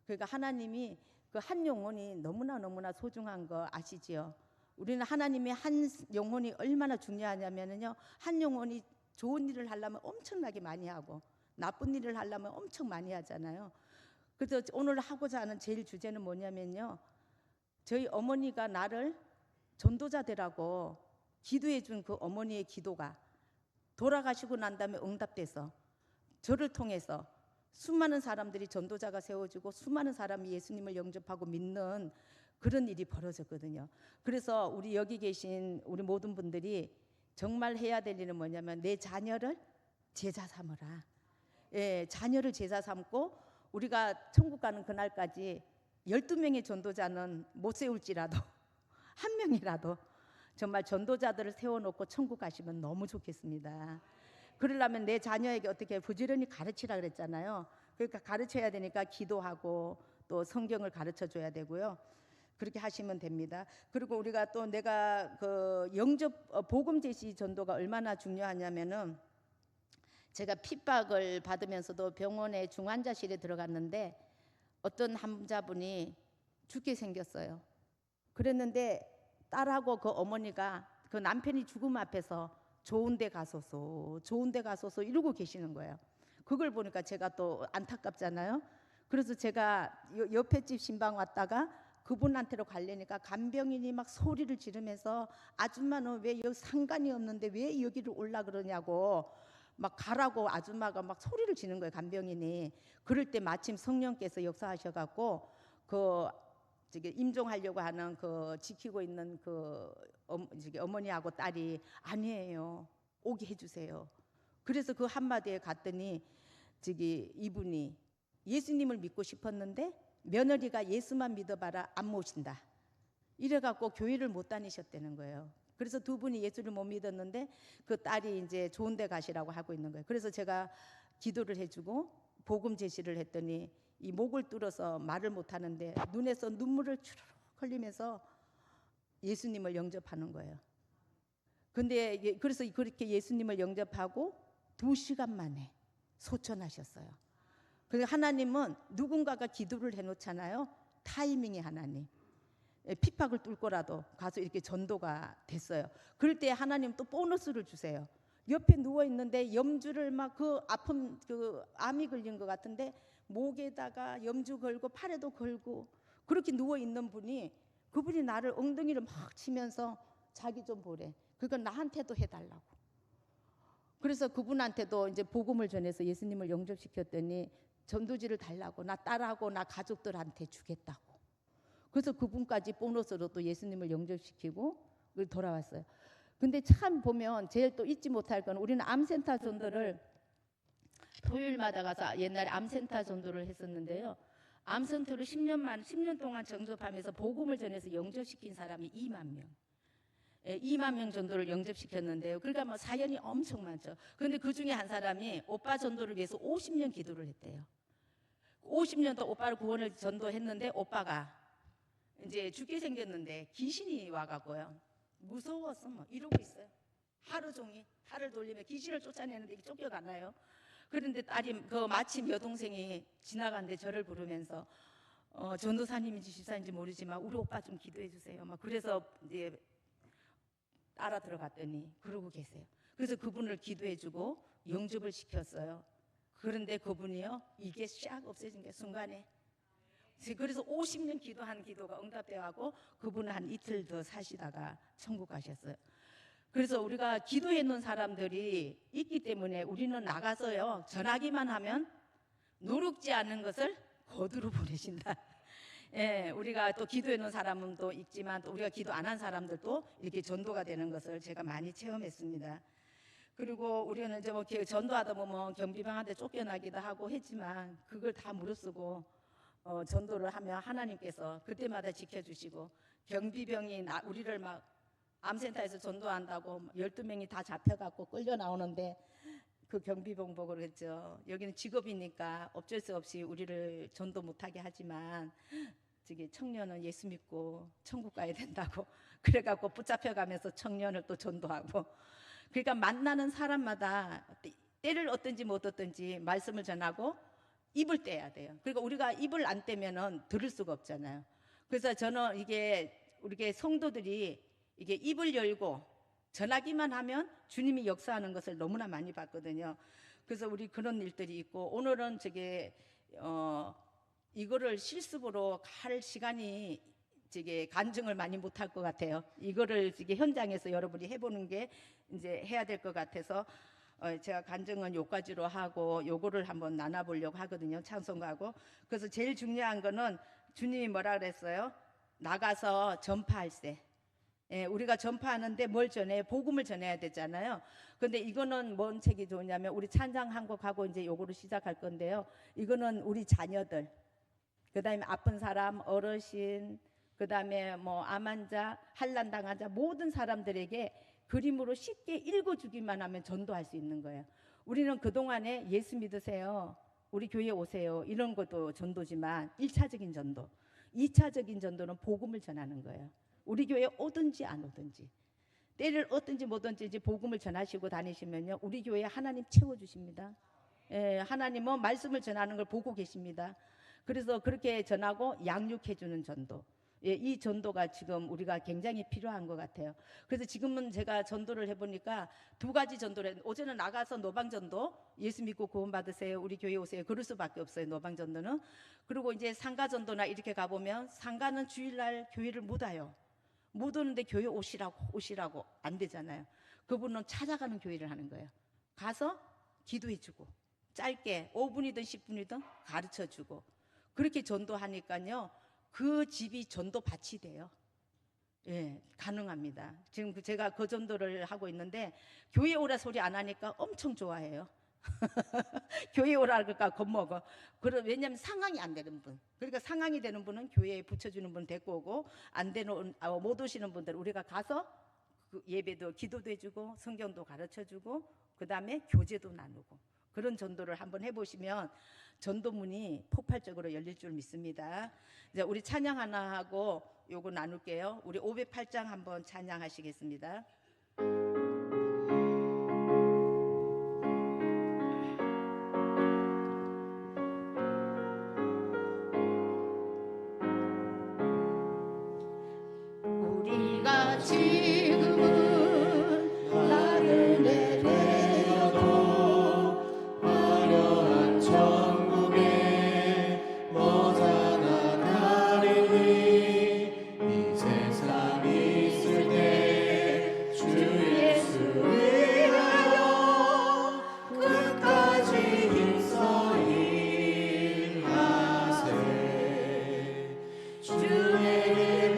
그러니까 하나님이 그 한 영혼이 너무나 소중한 거 아시지요? 우리는 하나님의 한 영혼이 얼마나 중요하냐면요, 한 영혼이 좋은 일을 하려면 엄청나게 많이 하고 나쁜 일을 하려면 엄청 많이 하잖아요. 그래서 오늘 하고자 하는 제일 주제는 뭐냐면요, 저희 어머니가 나를 전도자 되라고 기도해 준 그 어머니의 기도가 돌아가시고 난 다음에 응답돼서 저를 통해서 수많은 사람들이 전도자가 세워지고 수많은 사람이 예수님을 영접하고 믿는 그런 일이 벌어졌거든요. 그래서 우리 여기 계신 우리 모든 분들이 정말 해야 될 일은 뭐냐면 내 자녀를 제자 삼으라. 자녀를 제자 삼고 우리가 천국 가는 그날까지 12명의 전도자는 못 세울지라도 한 명이라도 정말 전도자들을 세워놓고 천국 가시면 너무 좋겠습니다. 그러려면 내 자녀에게 어떻게 부지런히 가르치라 그랬잖아요. 그러니까 가르쳐야 되니까 기도하고 또 성경을 가르쳐 줘야 되고요. 그렇게 하시면 됩니다. 그리고 우리가 또 내가 그 영접 복음 제시 전도가 얼마나 중요하냐면은, 제가 핍박을 받으면서도 병원의 중환자실에 들어갔는데 어떤 환자분이 죽게 생겼어요. 그랬는데 딸하고 그 어머니가 그 남편이 죽음 앞에서 좋은 데 가소서 좋은 데 가소서 이러고 계시는 거예요. 그걸 보니까 제가 또 안타깝잖아요. 그래서 제가 옆에 집 신방 왔다가 그분한테로 가려니까 간병인이 막 소리를 지르면서 아줌마는 왜 여기 상관이 없는데 왜 여기를 올라 그러냐고 막 가라고 아줌마가 막 소리를 지는 거예요, 간병인이. 그럴 때 마침 성령께서 역사하셔갖고 그 임종하려고 하는 그 지키고 있는 그 어머니하고 딸이 아니에요, 오게 해주세요. 그래서 그 한마디에 갔더니 이분이 예수님을 믿고 싶었는데 며느리가 예수만 믿어봐라 안 모신다 이래갖고 교회를 못 다니셨다는 거예요. 그래서 두 분이 예수를 못 믿었는데 그 딸이 이제 좋은 데 가시라고 하고 있는 거예요. 그래서 제가 기도를 해주고 복음 제시를 했더니 이 목을 뚫어서 말을 못 하는데 눈에서 눈물을 주르륵 흘리면서 예수님을 영접하는 거예요. 근데 그래서 그렇게 예수님을 영접하고 2시간 만에 소천하셨어요. 그래서 하나님은 누군가가 기도를 해놓잖아요. 타이밍이 하나님. 핍박을 뚫고라도 가서 이렇게 전도가 됐어요. 그럴 때 하나님 또 보너스를 주세요. 옆에 누워 있는데 염주를 막 그 아픔 암이 걸린 것 같은데 목에다가 염주 걸고 팔에도 걸고 그렇게 누워 있는 분이, 그분이 나를 엉덩이를 막 치면서 자기 좀 보래. 그거 나한테도 해달라고. 그래서 그분한테도 이제 복음을 전해서 예수님을 영접시켰더니 전도지를 달라고, 나 딸하고 나 가족들한테 주겠다고. 그래서 그분까지 보너스로 또 예수님을 영접시키고 돌아왔어요. 근데 참 보면 제일 또 잊지 못할 건, 우리는 암센터 전도를 토요일마다 가서 옛날에 암센터 전도를 했었는데요. 암센터를 10년 동안 정접하면서 복음을 전해서 영접시킨 사람이 2만 명. 2만 명 전도를 영접시켰는데요. 그러니까 뭐 사연이 엄청 많죠. 그런데 그 중에 한 사람이 오빠 전도를 위해서 50년 기도를 했대요. 50년 동안 오빠를 구원을 전도했는데 오빠가 이제 죽게 생겼는데 귀신이 와갖고요. 무서워서 뭐 이러고 있어요. 하루 종일 팔을 돌리면 귀신을 쫓아내는데 쫓겨가나요? 그런데 딸이 마침 여동생이 지나가는데 저를 부르면서 전도사님인지 집사인지 모르지만 우리 오빠 좀 기도해 주세요. 막 그래서 이제 따라 들어갔더니 그러고 계세요. 그래서 그분을 기도해주고 영접을 시켰어요. 그런데 그분이요, 이게 샥 없어진 게 순간에. 그래서 50년 기도한 기도가 응답되어가고 그분은 한 이틀 더 사시다가 천국 가셨어요. 그래서 우리가 기도해 놓은 사람들이 있기 때문에 우리는 나가서요, 전하기만 하면 누룩지 않은 것을 거두로 보내신다. 예, 우리가 또 기도해 놓은 사람은 또 있지만 또 우리가 기도 안 한 사람들도 이렇게 전도가 되는 것을 제가 많이 체험했습니다. 그리고 우리는 이제 뭐 전도하다 보면 경비병한테 쫓겨나기도 하고 했지만 그걸 다 무릅쓰고 전도를 하면 하나님께서 그때마다 지켜주시고, 경비병이 우리를 막 암센터에서 전도한다고 12명이 다 잡혀갖고 끌려 나오는데 그 경비병복을 했죠. 여기는 직업이니까 어쩔 수 없이 우리를 전도 못하게 하지만 저기 청년은 예수 믿고 천국 가야 된다고 그래갖고 붙잡혀가면서 청년을 또 전도하고, 그러니까 만나는 사람마다 때를 얻든지 못 얻든지 말씀을 전하고 입을 떼야 돼요. 그러니까 우리가 입을 안 떼면은 들을 수가 없잖아요. 그래서 저는 이게 우리 성도들이 이게 입을 열고 전하기만 하면 주님이 역사하는 것을 너무나 많이 봤거든요. 그래서 우리 그런 일들이 있고, 오늘은 저게 이거를 실습으로 갈 시간이 저게 간증을 많이 못할 것 같아요. 이거를 이게 현장에서 여러분이 해보는 게 이제 해야 될 것 같아서 제가 간증은 요까지로 하고 요거를 한번 나눠보려고 하거든요. 찬송가하고. 그래서 제일 중요한 거는 주님이 뭐라 그랬어요? 나가서 전파할세. 예, 우리가 전파하는데 뭘 전해? 복음을 전해야 되잖아요. 근데 이거는 뭔 책이 좋냐면 우리 찬양 한 곡하고 이제 요거를 시작할 건데요. 이거는 우리 자녀들, 그 다음에 아픈 사람, 어르신, 그 다음에 뭐 암 환자, 환난 당한 자, 모든 사람들에게 그림으로 쉽게 읽어주기만 하면 전도할 수 있는 거예요. 우리는 그동안에 예수 믿으세요, 우리 교회 오세요, 이런 것도 전도지만 1차적인 전도, 2차적인 전도는 복음을 전하는 거예요. 우리 교회 오든지 안 오든지, 때를 얻든지 못 얻든지 복음을 전하시고 다니시면요, 우리 교회 하나님 채워주십니다. 예, 하나님은 말씀을 전하는 걸 보고 계십니다. 그래서 그렇게 전하고 양육해주는 전도, 예, 이 전도가 지금 우리가 굉장히 필요한 것 같아요. 그래서 지금은 제가 전도를 해보니까 2가지 전도를 했는데, 어제는 나가서 노방전도, 예수 믿고 구원받으세요, 우리 교회 오세요, 그럴 수밖에 없어요, 노방전도는. 그리고 이제 상가전도나 이렇게 가보면 상가는 주일날 교회를 못 와요. 못 오는데 교회 오시라고 안 되잖아요. 그분은 찾아가는 교회를 하는 거예요. 가서 기도해주고 짧게 5분이든 10분이든 가르쳐주고, 그렇게 전도하니까요 그 집이 전도밭이 돼요. 예, 가능합니다. 지금 제가 그 전도를 하고 있는데 교회 오라 소리 안 하니까 엄청 좋아해요. 교회 오라 그럴까 겁먹어. 왜냐하면 상황이 안 되는 분, 그러니까 상황이 되는 분은 교회에 붙여주는 분 데리고 오고, 안 되는 못 오시는 분들 우리가 가서 그 예배도 기도도 해주고 성경도 가르쳐주고 그 다음에 교제도 나누고, 그런 전도를 한번 해보시면 전도문이 폭발적으로 열릴 줄 믿습니다. 이제 우리 찬양 하나 하고 요거 나눌게요. 우리 508장 한번 찬양하시겠습니다. 우리가 지금은 나를 화려한 천국에 머자나 가리니, 이 세상 있을 때 주 예수 위하여 끝까지 힘써 일하세. 주에게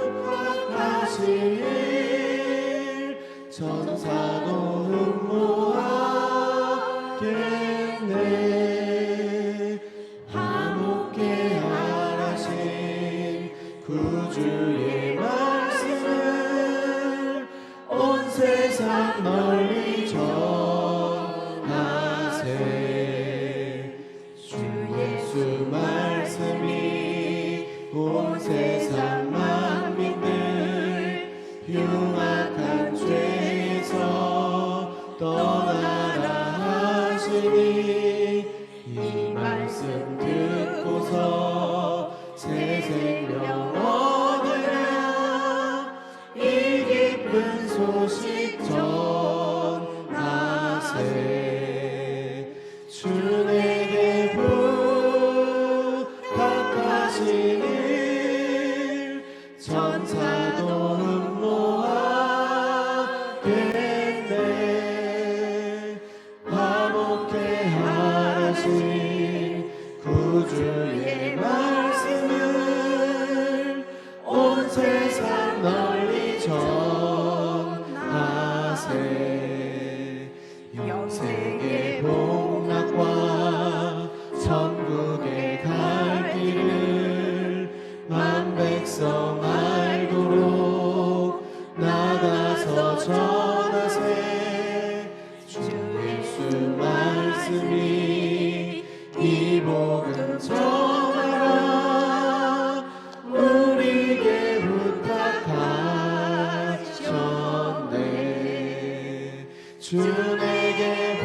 부탁하신 일 천사도 흠모하겠네. 화목케 하라신 구주의 말씀을 온 세상 널리 전하세. 주 예수 말씀이 온 세상 만민들 흉악한 죄에서 떠나라 하시니, 이 말씀 듣고서 새 생명 얻으라. 이 기쁜 소식 전하세. 주 내게 부탁하신 일 천사도 흠모하겠네. 화목케 하신 구주의 말씀을 온 세상 널리 전하세. 영생의 복락과 천국에 갈 길을 만 백성 알도록 말씀이 이 복음 전하라 우리에게 부탁하셨네. 주 내게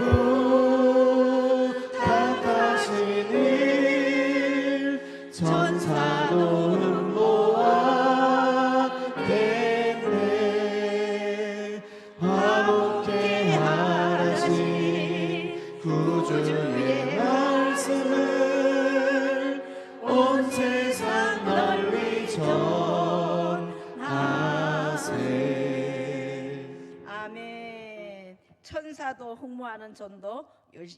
부탁하신 일 전사도 흠모하겠네. 화목케 하라신 구주의 말씀을 온 세상 널리 전하세. 아멘. 천사도 흠모하는 전도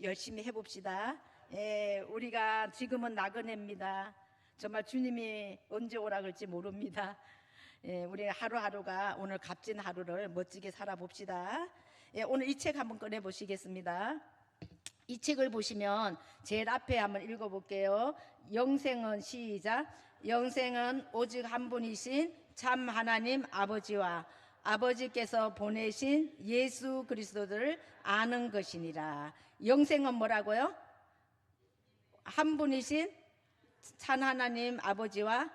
열심히 해봅시다. 예, 우리가 지금은 나그네입니다. 정말 주님이 언제 오라 그럴지 모릅니다. 예, 우리 하루하루가 오늘 값진 하루를 멋지게 살아봅시다. 예, 오늘 이 책 한번 꺼내 보시겠습니다. 이 책을 보시면 제일 앞에 한번 읽어볼게요. 영생은 시작. 영생은 오직 한 분이신 참 하나님 아버지와 아버지께서 보내신 예수 그리스도를 아는 것이니라. 영생은 뭐라고요? 한 분이신 참 하나님 아버지와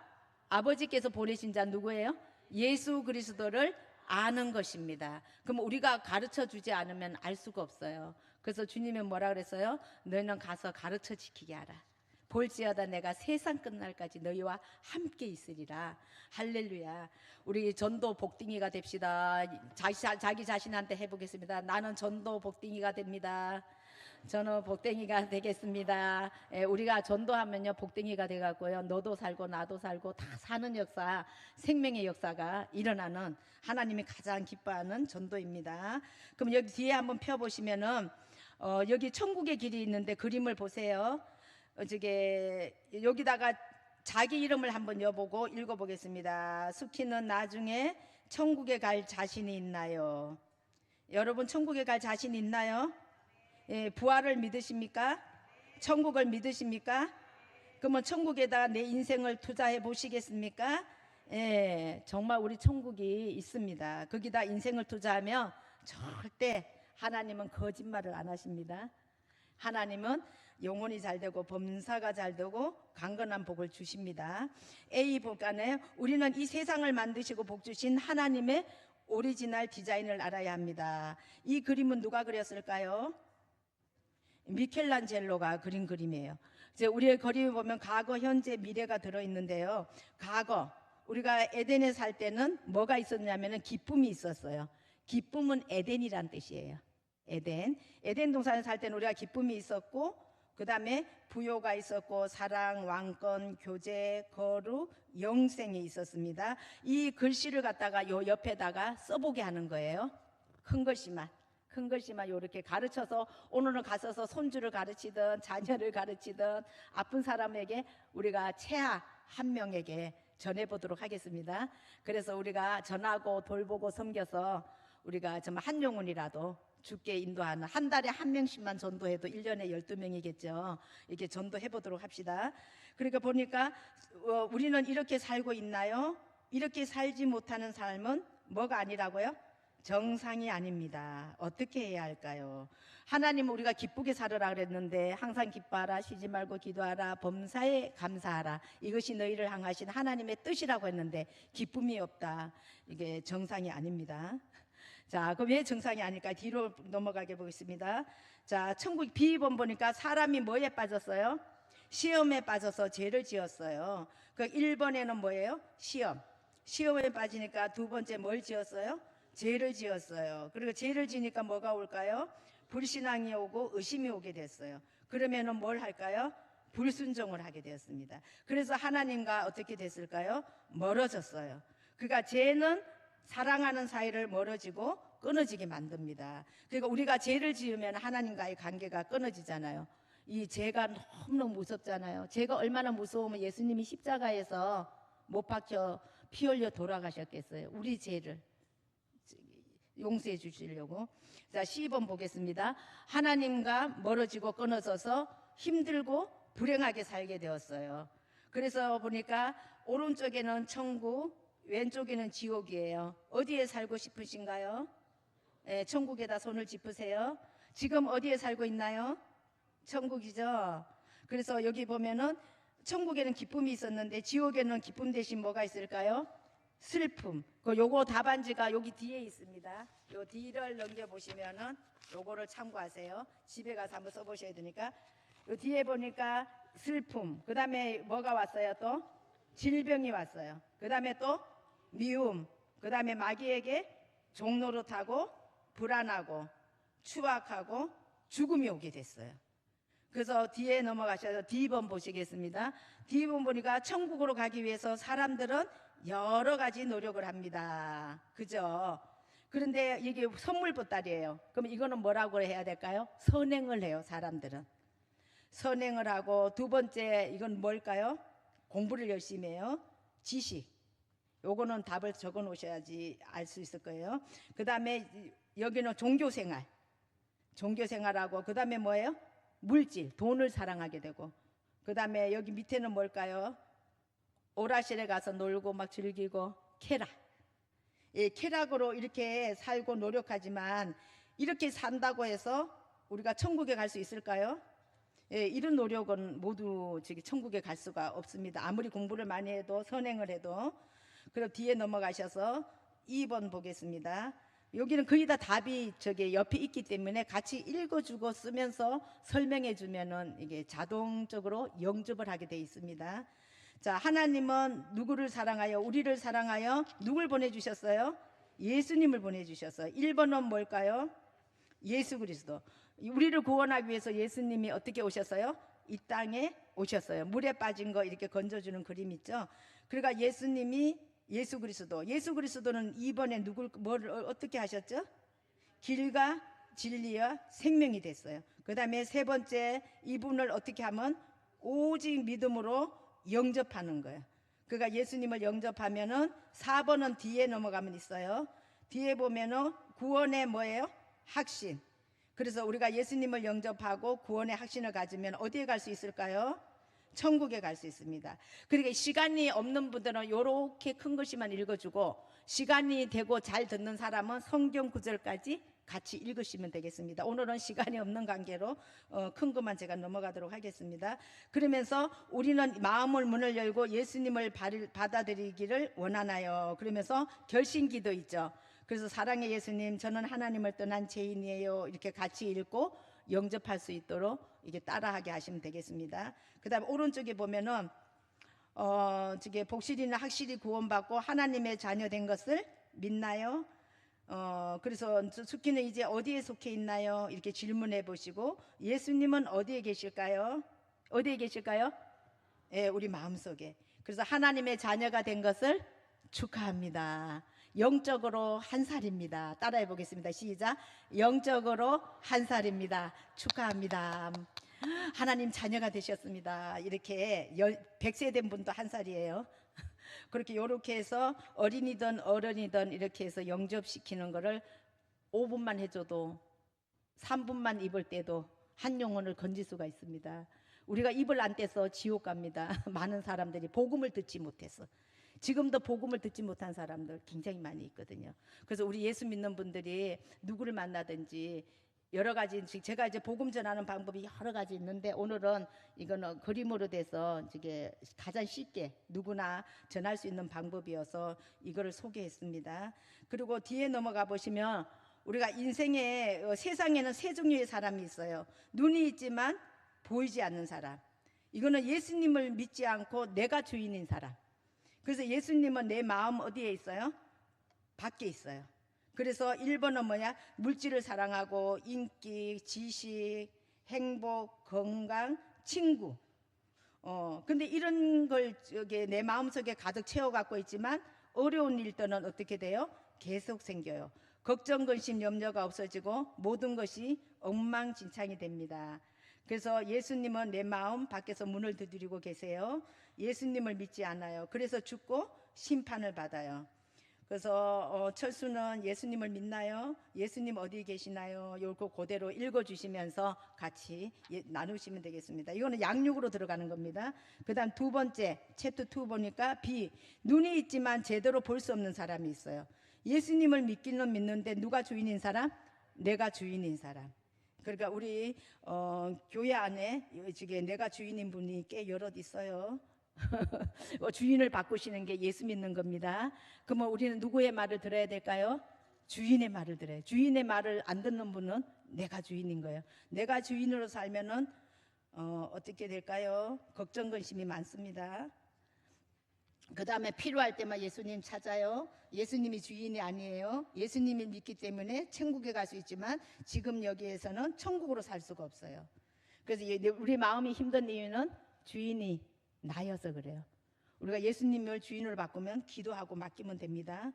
아버지께서 보내신 자 누구예요? 예수 그리스도를 아는 것입니다. 그럼 우리가 가르쳐 주지 않으면 알 수가 없어요. 그래서 주님은 뭐라 그랬어요? 너희는 가서 가르쳐 지키게 하라. 볼지어다 내가 세상 끝날까지 너희와 함께 있으리라. 할렐루야. 우리 전도 복딩이가 됩시다. 자기 자신한테 해보겠습니다. 나는 전도 복딩이가 됩니다. 저는 복댕이가 되겠습니다. 우리가 전도하면요 복댕이가 돼갖고요 너도 살고 나도 살고 다 사는 역사, 생명의 역사가 일어나는 하나님이 가장 기뻐하는 전도입니다. 그럼 여기 뒤에 한번 펴보시면은 여기 천국의 길이 있는데 그림을 보세요. 저게 여기다가 자기 이름을 한번 여보고 읽어보겠습니다. 수키는 나중에 천국에 갈 자신이 있나요? 여러분 천국에 갈 자신 있나요? 예, 부활을 믿으십니까? 천국을 믿으십니까? 그러면 천국에다가 내 인생을 투자해 보시겠습니까? 예, 정말 우리 천국이 있습니다. 거기다 인생을 투자하면 절대 하나님은 거짓말을 안 하십니다. 하나님은 영혼이 잘 되고 범사가 잘 되고 강건한 복을 주십니다. A 볼까네. 우리는 이 세상을 만드시고 복 주신 하나님의 오리지널 디자인을 알아야 합니다. 이 그림은 누가 그렸을까요? 미켈란젤로가 그린 그림이에요. 이제 우리의 그림을 보면 과거, 현재, 미래가 들어있는데요. 과거 우리가 에덴에 살 때는 뭐가 있었냐면은 기쁨이 있었어요. 기쁨은 에덴이란 뜻이에요. 에덴 동산에 살 때는 우리가 기쁨이 있었고, 그 다음에 부요가 있었고, 사랑, 왕권, 교제, 거룩, 영생이 있었습니다. 이 글씨를 갖다가 요 옆에다가 써보게 하는 거예요. 큰 글씨만 이렇게 가르쳐서 오늘은 가서서 손주를 가르치든 자녀를 가르치든 아픈 사람에게 우리가 채아 한 명에게 전해보도록 하겠습니다. 그래서 우리가 전하고 돌보고 섬겨서 우리가 정말 한 영혼이라도 주께 인도하는, 한 달에 한 명씩만 전도해도 1년에 12명이겠죠. 이렇게 전도해보도록 합시다. 그러니까 보니까 우리는 이렇게 살고 있나요? 이렇게 살지 못하는 삶은 뭐가 아니라고요? 정상이 아닙니다. 어떻게 해야 할까요? 하나님은 우리가 기쁘게 살으라 그랬는데 항상 기뻐하라, 쉬지 말고 기도하라, 범사에 감사하라. 이것이 너희를 향하신 하나님의 뜻이라고 했는데 기쁨이 없다. 이게 정상이 아닙니다. 자, 그럼 왜 정상이 아닐까? 뒤로 넘어가게 보겠습니다. 자, 천국 B번 보니까 사람이 뭐에 빠졌어요? 시험에 빠져서 죄를 지었어요. 그 1번에는 뭐예요? 시험에 빠지니까 두 번째 뭘 지었어요? 죄를 지었어요. 그리고 죄를 지니까 뭐가 올까요? 불신앙이 오고 의심이 오게 됐어요. 그러면은 뭘 할까요? 불순종을 하게 되었습니다. 그래서 하나님과 어떻게 됐을까요? 멀어졌어요. 그러니까 죄는 사랑하는 사이를 멀어지고 끊어지게 만듭니다. 그러니까 우리가 죄를 지으면 하나님과의 관계가 끊어지잖아요. 이 죄가 너무너무 무섭잖아요. 죄가 얼마나 무서우면 예수님이 십자가에서 못 박혀 피 흘려 돌아가셨겠어요. 우리 죄를 용서해 주시려고. 자, 12번 보겠습니다. 하나님과 멀어지고 끊어져서 힘들고 불행하게 살게 되었어요. 그래서 보니까 오른쪽에는 천국, 왼쪽에는 지옥이에요. 어디에 살고 싶으신가요? 네, 천국에다 손을 짚으세요. 지금 어디에 살고 있나요? 천국이죠. 그래서 여기 보면은 천국에는 기쁨이 있었는데 지옥에는 기쁨 대신 뭐가 있을까요? 슬픔. 요거 답안지가 여기 뒤에 있습니다. 요 뒤를 넘겨 보시면은 요거를 참고하세요. 집에 가서 한번 써보셔야 되니까. 요 뒤에 보니까 슬픔. 그 다음에 뭐가 왔어요? 또 질병이 왔어요. 그 다음에 또 미움. 그 다음에 마귀에게 종노릇하고 불안하고 추악하고 죽음이 오게 됐어요. 그래서 뒤에 넘어가셔서 D번 보시겠습니다. D번 보니까 천국으로 가기 위해서 사람들은 여러 가지 노력을 합니다. 그죠? 그런데 이게 선물 보따리예요. 그럼 이거는 뭐라고 해야 될까요? 선행을 해요. 사람들은 선행을 하고, 두 번째 이건 뭘까요? 공부를 열심히 해요. 지식. 요거는 답을 적어 놓으셔야지 알 수 있을 거예요. 그 다음에 여기는 종교생활. 종교생활하고, 그 다음에 뭐예요? 물질, 돈을 사랑하게 되고, 그 다음에 여기 밑에는 뭘까요? 오락실에 가서 놀고 막 즐기고, 쾌락. 예, 쾌락으로 이렇게 살고 노력하지만 이렇게 산다고 해서 우리가 천국에 갈 수 있을까요? 예, 이런 노력은 모두 저기 천국에 갈 수가 없습니다. 아무리 공부를 많이 해도, 선행을 해도. 그럼 뒤에 넘어가셔서 2번 보겠습니다. 여기는 거의 다 답이 저기 옆에 있기 때문에 같이 읽어주고 쓰면서 설명해 주면은 이게 자동적으로 영접을 하게 돼 있습니다. 자, 하나님은 누구를 사랑하여, 우리를 사랑하여 누굴 보내주셨어요? 예수님을 보내주셨어요. 1번은 뭘까요? 예수 그리스도. 우리를 구원하기 위해서 예수님이 어떻게 오셨어요? 이 땅에 오셨어요. 물에 빠진 거 이렇게 건져주는 그림 있죠. 그러니까 예수님이 예수 그리스도. 예수 그리스도는 이번에 뭘 어떻게 하셨죠? 길과 진리와 생명이 됐어요. 그 다음에 세 번째, 이분을 어떻게 하면 오직 믿음으로 영접하는 거예요. 그러니까 예수님을 영접하면은 4번은 뒤에 넘어가면 있어요. 뒤에 보면은 구원의 뭐예요? 확신. 그래서 우리가 예수님을 영접하고 구원의 확신을 가지면 어디에 갈 수 있을까요? 천국에 갈 수 있습니다. 그러니까 시간이 없는 분들은 이렇게 큰 글씨만 읽어주고, 시간이 되고 잘 듣는 사람은 성경 구절까지 같이 읽으시면 되겠습니다. 오늘은 시간이 없는 관계로 큰 것만 제가 넘어가도록 하겠습니다. 그러면서 우리는 마음을 문을 열고 예수님을 받아들이기를 원하나요? 그러면서 결심기도 있죠. 그래서 사랑의 예수님, 저는 하나님을 떠난 죄인이에요. 이렇게 같이 읽고 영접할 수 있도록 이게 따라하게 하시면 되겠습니다. 그 다음에 오른쪽에 보면은 저게 복실이는 확실히 구원받고 하나님의 자녀 된 것을 믿나요? 그래서 숙기는 이제 어디에 속해 있나요? 이렇게 질문해 보시고, 예수님은 어디에 계실까요? 어디에 계실까요? 예, 우리 마음속에. 그래서 하나님의 자녀가 된 것을 축하합니다. 영적으로 한 살입니다. 따라해 보겠습니다. 시작. 영적으로 한 살입니다. 축하합니다. 하나님 자녀가 되셨습니다. 이렇게 100세 된 분도 한 살이에요. 그렇게 요렇게 해서 어린이든 어른이든 이렇게 해서 영접시키는 거를 5분만 해줘도, 3분만 입을 때도 한 영혼을 건질 수가 있습니다. 우리가 입을 안 떼서 지옥 갑니다. 많은 사람들이 복음을 듣지 못해서. 지금도 복음을 듣지 못한 사람들 굉장히 많이 있거든요. 그래서 우리 예수 믿는 분들이 누구를 만나든지 여러 가지, 제가 이제 복음 전하는 방법이 여러 가지 있는데, 오늘은 이거는 그림으로 돼서 이게 가장 쉽게 누구나 전할 수 있는 방법이어서 이거를 소개했습니다. 그리고 뒤에 넘어가 보시면 우리가 인생에 세상에는 세 종류의 사람이 있어요. 눈이 있지만 보이지 않는 사람. 이거는 예수님을 믿지 않고 내가 주인인 사람. 그래서 예수님은 내 마음 어디에 있어요? 밖에 있어요. 그래서 1번은 뭐냐? 물질을 사랑하고 인기, 지식, 행복, 건강, 친구. 근데 이런 걸 내 마음속에 가득 채워 갖고 있지만 어려운 일 때는 어떻게 돼요? 계속 생겨요. 걱정, 근심, 염려가 없어지고 모든 것이 엉망진창이 됩니다. 그래서 예수님은 내 마음 밖에서 문을 두드리고 계세요. 예수님을 믿지 않아요. 그래서 죽고 심판을 받아요. 그래서 철수는 예수님을 믿나요? 예수님 어디 계시나요? 요거 그대로 읽어주시면서 같이 나누시면 되겠습니다. 이거는 양육으로 들어가는 겁니다. 그 다음 두 번째, 챕터 2 보니까 B, 눈이 있지만 제대로 볼 수 없는 사람이 있어요. 예수님을 믿기는 믿는데 누가 주인인 사람? 내가 주인인 사람. 그러니까 우리 교회 안에 지금 내가 주인인 분이 꽤 여럿 있어요. 주인을 바꾸시는 게 예수 믿는 겁니다. 그러면 우리는 누구의 말을 들어야 될까요? 주인의 말을 들어요. 주인의 말을 안 듣는 분은 내가 주인인 거예요. 내가 주인으로 살면은 어떻게 될까요? 걱정 근심이 많습니다. 그 다음에 필요할 때만 예수님 찾아요. 예수님이 주인이 아니에요. 예수님을 믿기 때문에 천국에 갈 수 있지만 지금 여기에서는 천국으로 살 수가 없어요. 그래서 우리 마음이 힘든 이유는 주인이 나여서 그래요. 우리가 예수님을 주인으로 바꾸면 기도하고 맡기면 됩니다.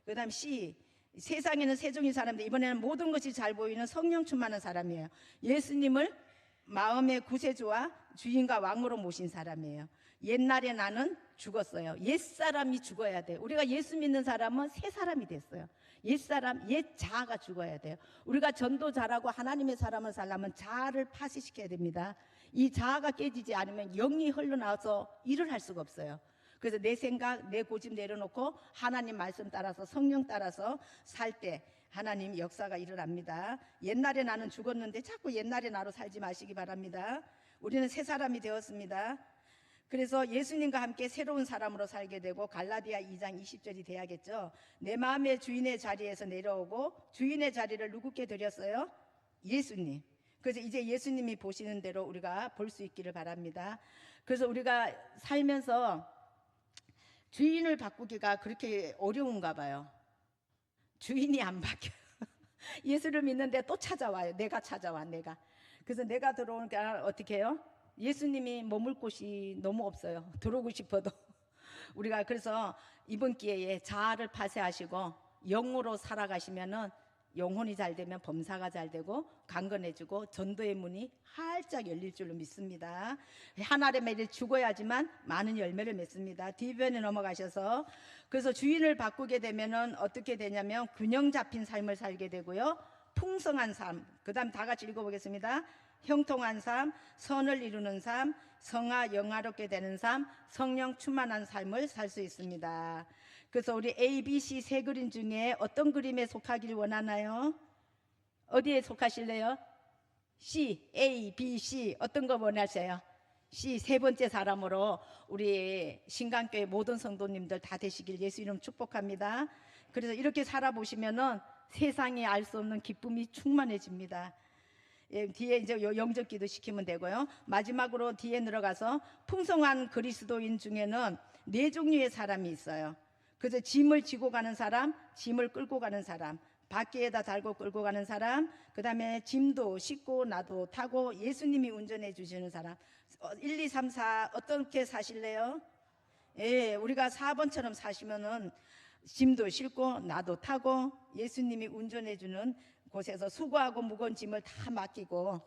그 다음 C, 세상에는 세 종의 사람들, 이번에는 모든 것이 잘 보이는 성령 충만한 사람이에요. 예수님을 마음의 구세주와 주인과 왕으로 모신 사람이에요. 옛날에 나는 죽었어요. 옛사람이 죽어야 돼요. 우리가 예수 믿는 사람은 새 사람이 됐어요. 옛사람, 옛 자아가 죽어야 돼요. 우리가 전도 잘하고 하나님의 사람을 살려면 자아를 파쇄시켜야 됩니다. 이 자아가 깨지지 않으면 영이 흘러나와서 일을 할 수가 없어요. 그래서 내 생각, 내 고집 내려놓고 하나님 말씀 따라서 성령 따라서 살 때 하나님 역사가 일어납니다. 옛날에 나는 죽었는데 자꾸 옛날에 나로 살지 마시기 바랍니다. 우리는 새 사람이 되었습니다. 그래서 예수님과 함께 새로운 사람으로 살게 되고 갈라디아 2장 20절이 돼야겠죠. 내 마음의 주인의 자리에서 내려오고 주인의 자리를 누구께 드렸어요? 예수님. 그래서 이제 예수님이 보시는 대로 우리가 볼 수 있기를 바랍니다. 그래서 우리가 살면서 주인을 바꾸기가 그렇게 어려운가 봐요. 주인이 안 바뀌어요. 예수를 믿는데 또 찾아와요. 내가 찾아와, 내가. 그래서 내가 들어오니까 어떻게 해요? 예수님이 머물 곳이 너무 없어요. 들어오고 싶어도. 우리가 그래서 이번 기회에 자아를 파쇄하시고 영으로 살아가시면은 영혼이 잘 되면 범사가 잘 되고 강건해지고 전도의 문이 활짝 열릴 줄로 믿습니다. 한 알의 매를 죽어야지만 많은 열매를 맺습니다. 뒤변에 넘어가셔서 그래서 주인을 바꾸게 되면은 어떻게 되냐면 균형 잡힌 삶을 살게 되고요. 풍성한 삶. 그다음 다 같이 읽어보겠습니다. 형통한 삶, 선을 이루는 삶, 성화 영화롭게 되는 삶, 성령 충만한 삶을 살 수 있습니다. 그래서 우리 A, B, C 세 그림 중에 어떤 그림에 속하기를 원하나요? 어디에 속하실래요? C, A, B, C 어떤 거 원하세요? C 세 번째 사람으로 우리 신강교회 모든 성도님들 다 되시길 예수 이름 축복합니다. 그래서 이렇게 살아보시면은 세상에 알 수 없는 기쁨이 충만해집니다. 예, 뒤에 이제 영접 기도 시키면 되고요. 마지막으로 뒤에 들어가서 풍성한 그리스도인 중에는 네 종류의 사람이 있어요. 그래서 짐을 지고 가는 사람, 짐을 끌고 가는 사람, 바퀴에다 달고 끌고 가는 사람, 그 다음에 짐도 싣고 나도 타고 예수님이 운전해 주시는 사람. 1, 2, 3, 4 어떻게 사실래요? 예, 우리가 4번처럼 사시면은 짐도 싣고 나도 타고 예수님이 운전해 주는 곳에서 수고하고 무거운 짐을 다 맡기고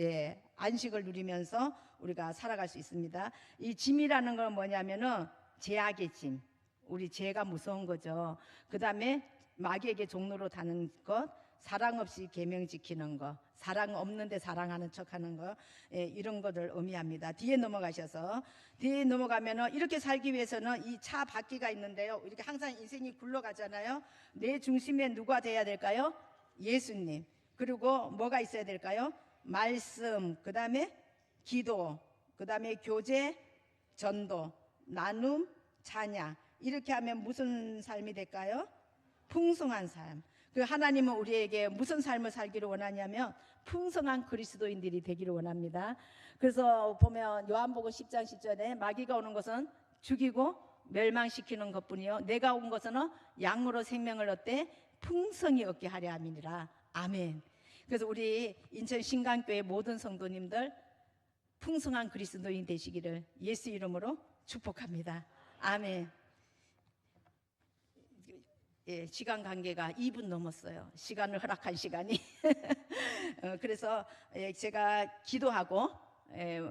예, 안식을 누리면서 우리가 살아갈 수 있습니다. 이 짐이라는 건 뭐냐면은 죄악의 짐. 우리 죄가 무서운 거죠. 그 다음에 마귀에게 종로로 다는 것, 사랑 없이 계명 지키는 것, 사랑 없는데 사랑하는 척하는 것, 예, 이런 것을 의미합니다. 뒤에 넘어가셔서 뒤에 넘어가면은 이렇게 살기 위해서는 이 차 바퀴가 있는데요. 이렇게 항상 인생이 굴러가잖아요. 내 중심에 누가 돼야 될까요? 예수님. 그리고 뭐가 있어야 될까요? 말씀, 그 다음에 기도, 그 다음에 교제, 전도, 나눔, 찬양. 이렇게 하면 무슨 삶이 될까요? 풍성한 삶. 그 하나님은 우리에게 무슨 삶을 살기를 원하냐면 풍성한 그리스도인들이 되기를 원합니다. 그래서 보면 요한복음 10장 10절에 마귀가 오는 것은 죽이고 멸망시키는 것뿐이요 내가 온 것은 양으로 생명을 얻되 풍성히 얻게 하려 함이니라. 아멘. 그래서 우리 인천 신강교회 모든 성도님들 풍성한 그리스도인 되시기를 예수 이름으로 축복합니다. 아멘. 예, 시간 관계가 2분 넘었어요. 시간을 허락한 시간이. 그래서 제가 기도하고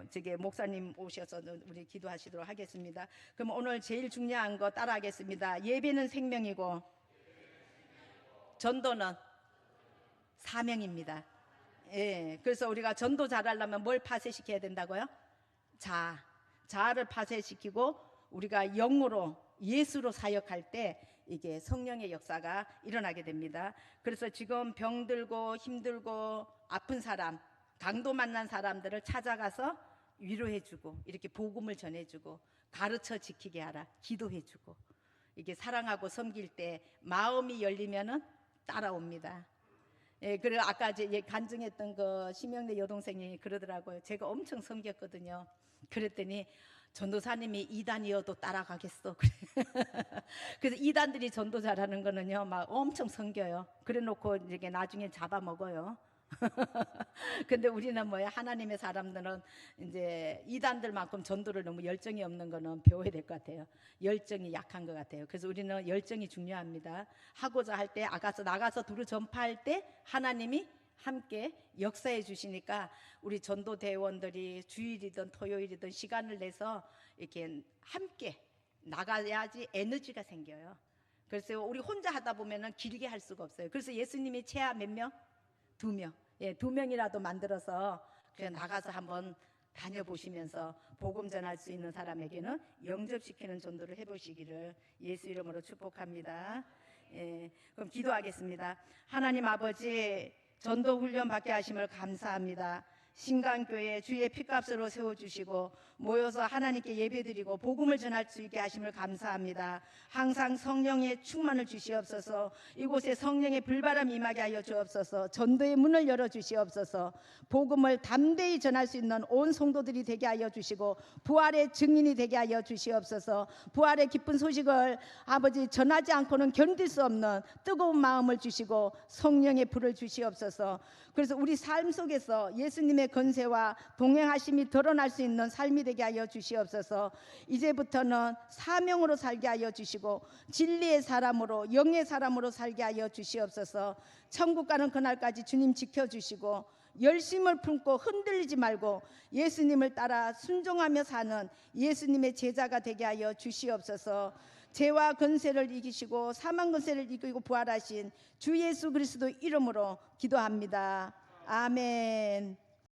저기 목사님 오셔서 우리 기도하시도록 하겠습니다. 그럼 오늘 제일 중요한 거 따라하겠습니다. 예배는 생명이고 전도는 사명입니다. 예, 그래서 우리가 전도 잘하려면 뭘 파쇄시켜야 된다고요? 자아를 파쇄시키고 우리가 영으로 예수로 사역할 때 이게 성령의 역사가 일어나게 됩니다. 그래서 지금 병들고 힘들고 아픈 사람, 강도 만난 사람들을 찾아가서 위로해주고 이렇게 복음을 전해주고 가르쳐 지키게 하라, 기도해주고 이게 사랑하고 섬길 때 마음이 열리면은 따라옵니다. 예, 그리고 아까 이제 간증했던 그 심영래 여동생이 그러더라고요. 제가 엄청 섬겼거든요. 그랬더니 전도사님이 이단이어도 따라가겠어. 그래서 이단들이 전도 잘하는 거는요, 막 엄청 섬겨요. 그래놓고 이제 나중에 잡아먹어요. 근데 우리는 뭐야, 하나님의 사람들은 이제 이단들만큼 전도를 너무 열정이 없는 거는 배워야 될 것 같아요. 열정이 약한 것 같아요. 그래서 우리는 열정이 중요합니다. 하고자 할 때 나가서 두루 전파할 때 하나님이 함께 역사해 주시니까 우리 전도 대원들이 주일이든 토요일이든 시간을 내서 이렇게 함께 나가야지 에너지가 생겨요. 그래서 우리 혼자 하다 보면은 길게 할 수가 없어요. 그래서 예수님이 최하 몇 명? 2명. 예, 2명이라도 만들어서 그냥 나가서 한번 다녀보시면서 복음 전할 수 있는 사람에게는 영접시키는 전도를 해보시기를 예수 이름으로 축복합니다. 예, 그럼 기도하겠습니다. 하나님 아버지, 전도 훈련 받게 하심을 감사합니다. 신강교회 주의 피값으로 세워주시고 모여서 하나님께 예배드리고 복음을 전할 수 있게 하심을 감사합니다. 항상 성령의 충만을 주시옵소서. 이곳에 성령의 불바람 임하게 하여 주옵소서. 전도의 문을 열어주시옵소서. 복음을 담대히 전할 수 있는 온 성도들이 되게 하여 주시고 부활의 증인이 되게 하여 주시옵소서. 부활의 기쁜 소식을 아버지 전하지 않고는 견딜 수 없는 뜨거운 마음을 주시고 성령의 불을 주시옵소서. 그래서 우리 삶 속에서 예수님의 건세와 동행하심이 드러날 수 있는 삶이 되게 하여 주시옵소서. 이제부터는 사명으로 살게 하여 주시고 진리의 사람으로 영의 사람으로 살게 하여 주시옵소서. 천국 가는 그날까지 주님 지켜주시고 열심을 품고 흔들리지 말고 예수님을 따라 순종하며 사는 예수님의 제자가 되게 하여 주시옵소서. 죄와 권세를 이기시고 사망 권세를 이기고 부활하신 주 예수 그리스도 이름으로 기도합니다. 아멘.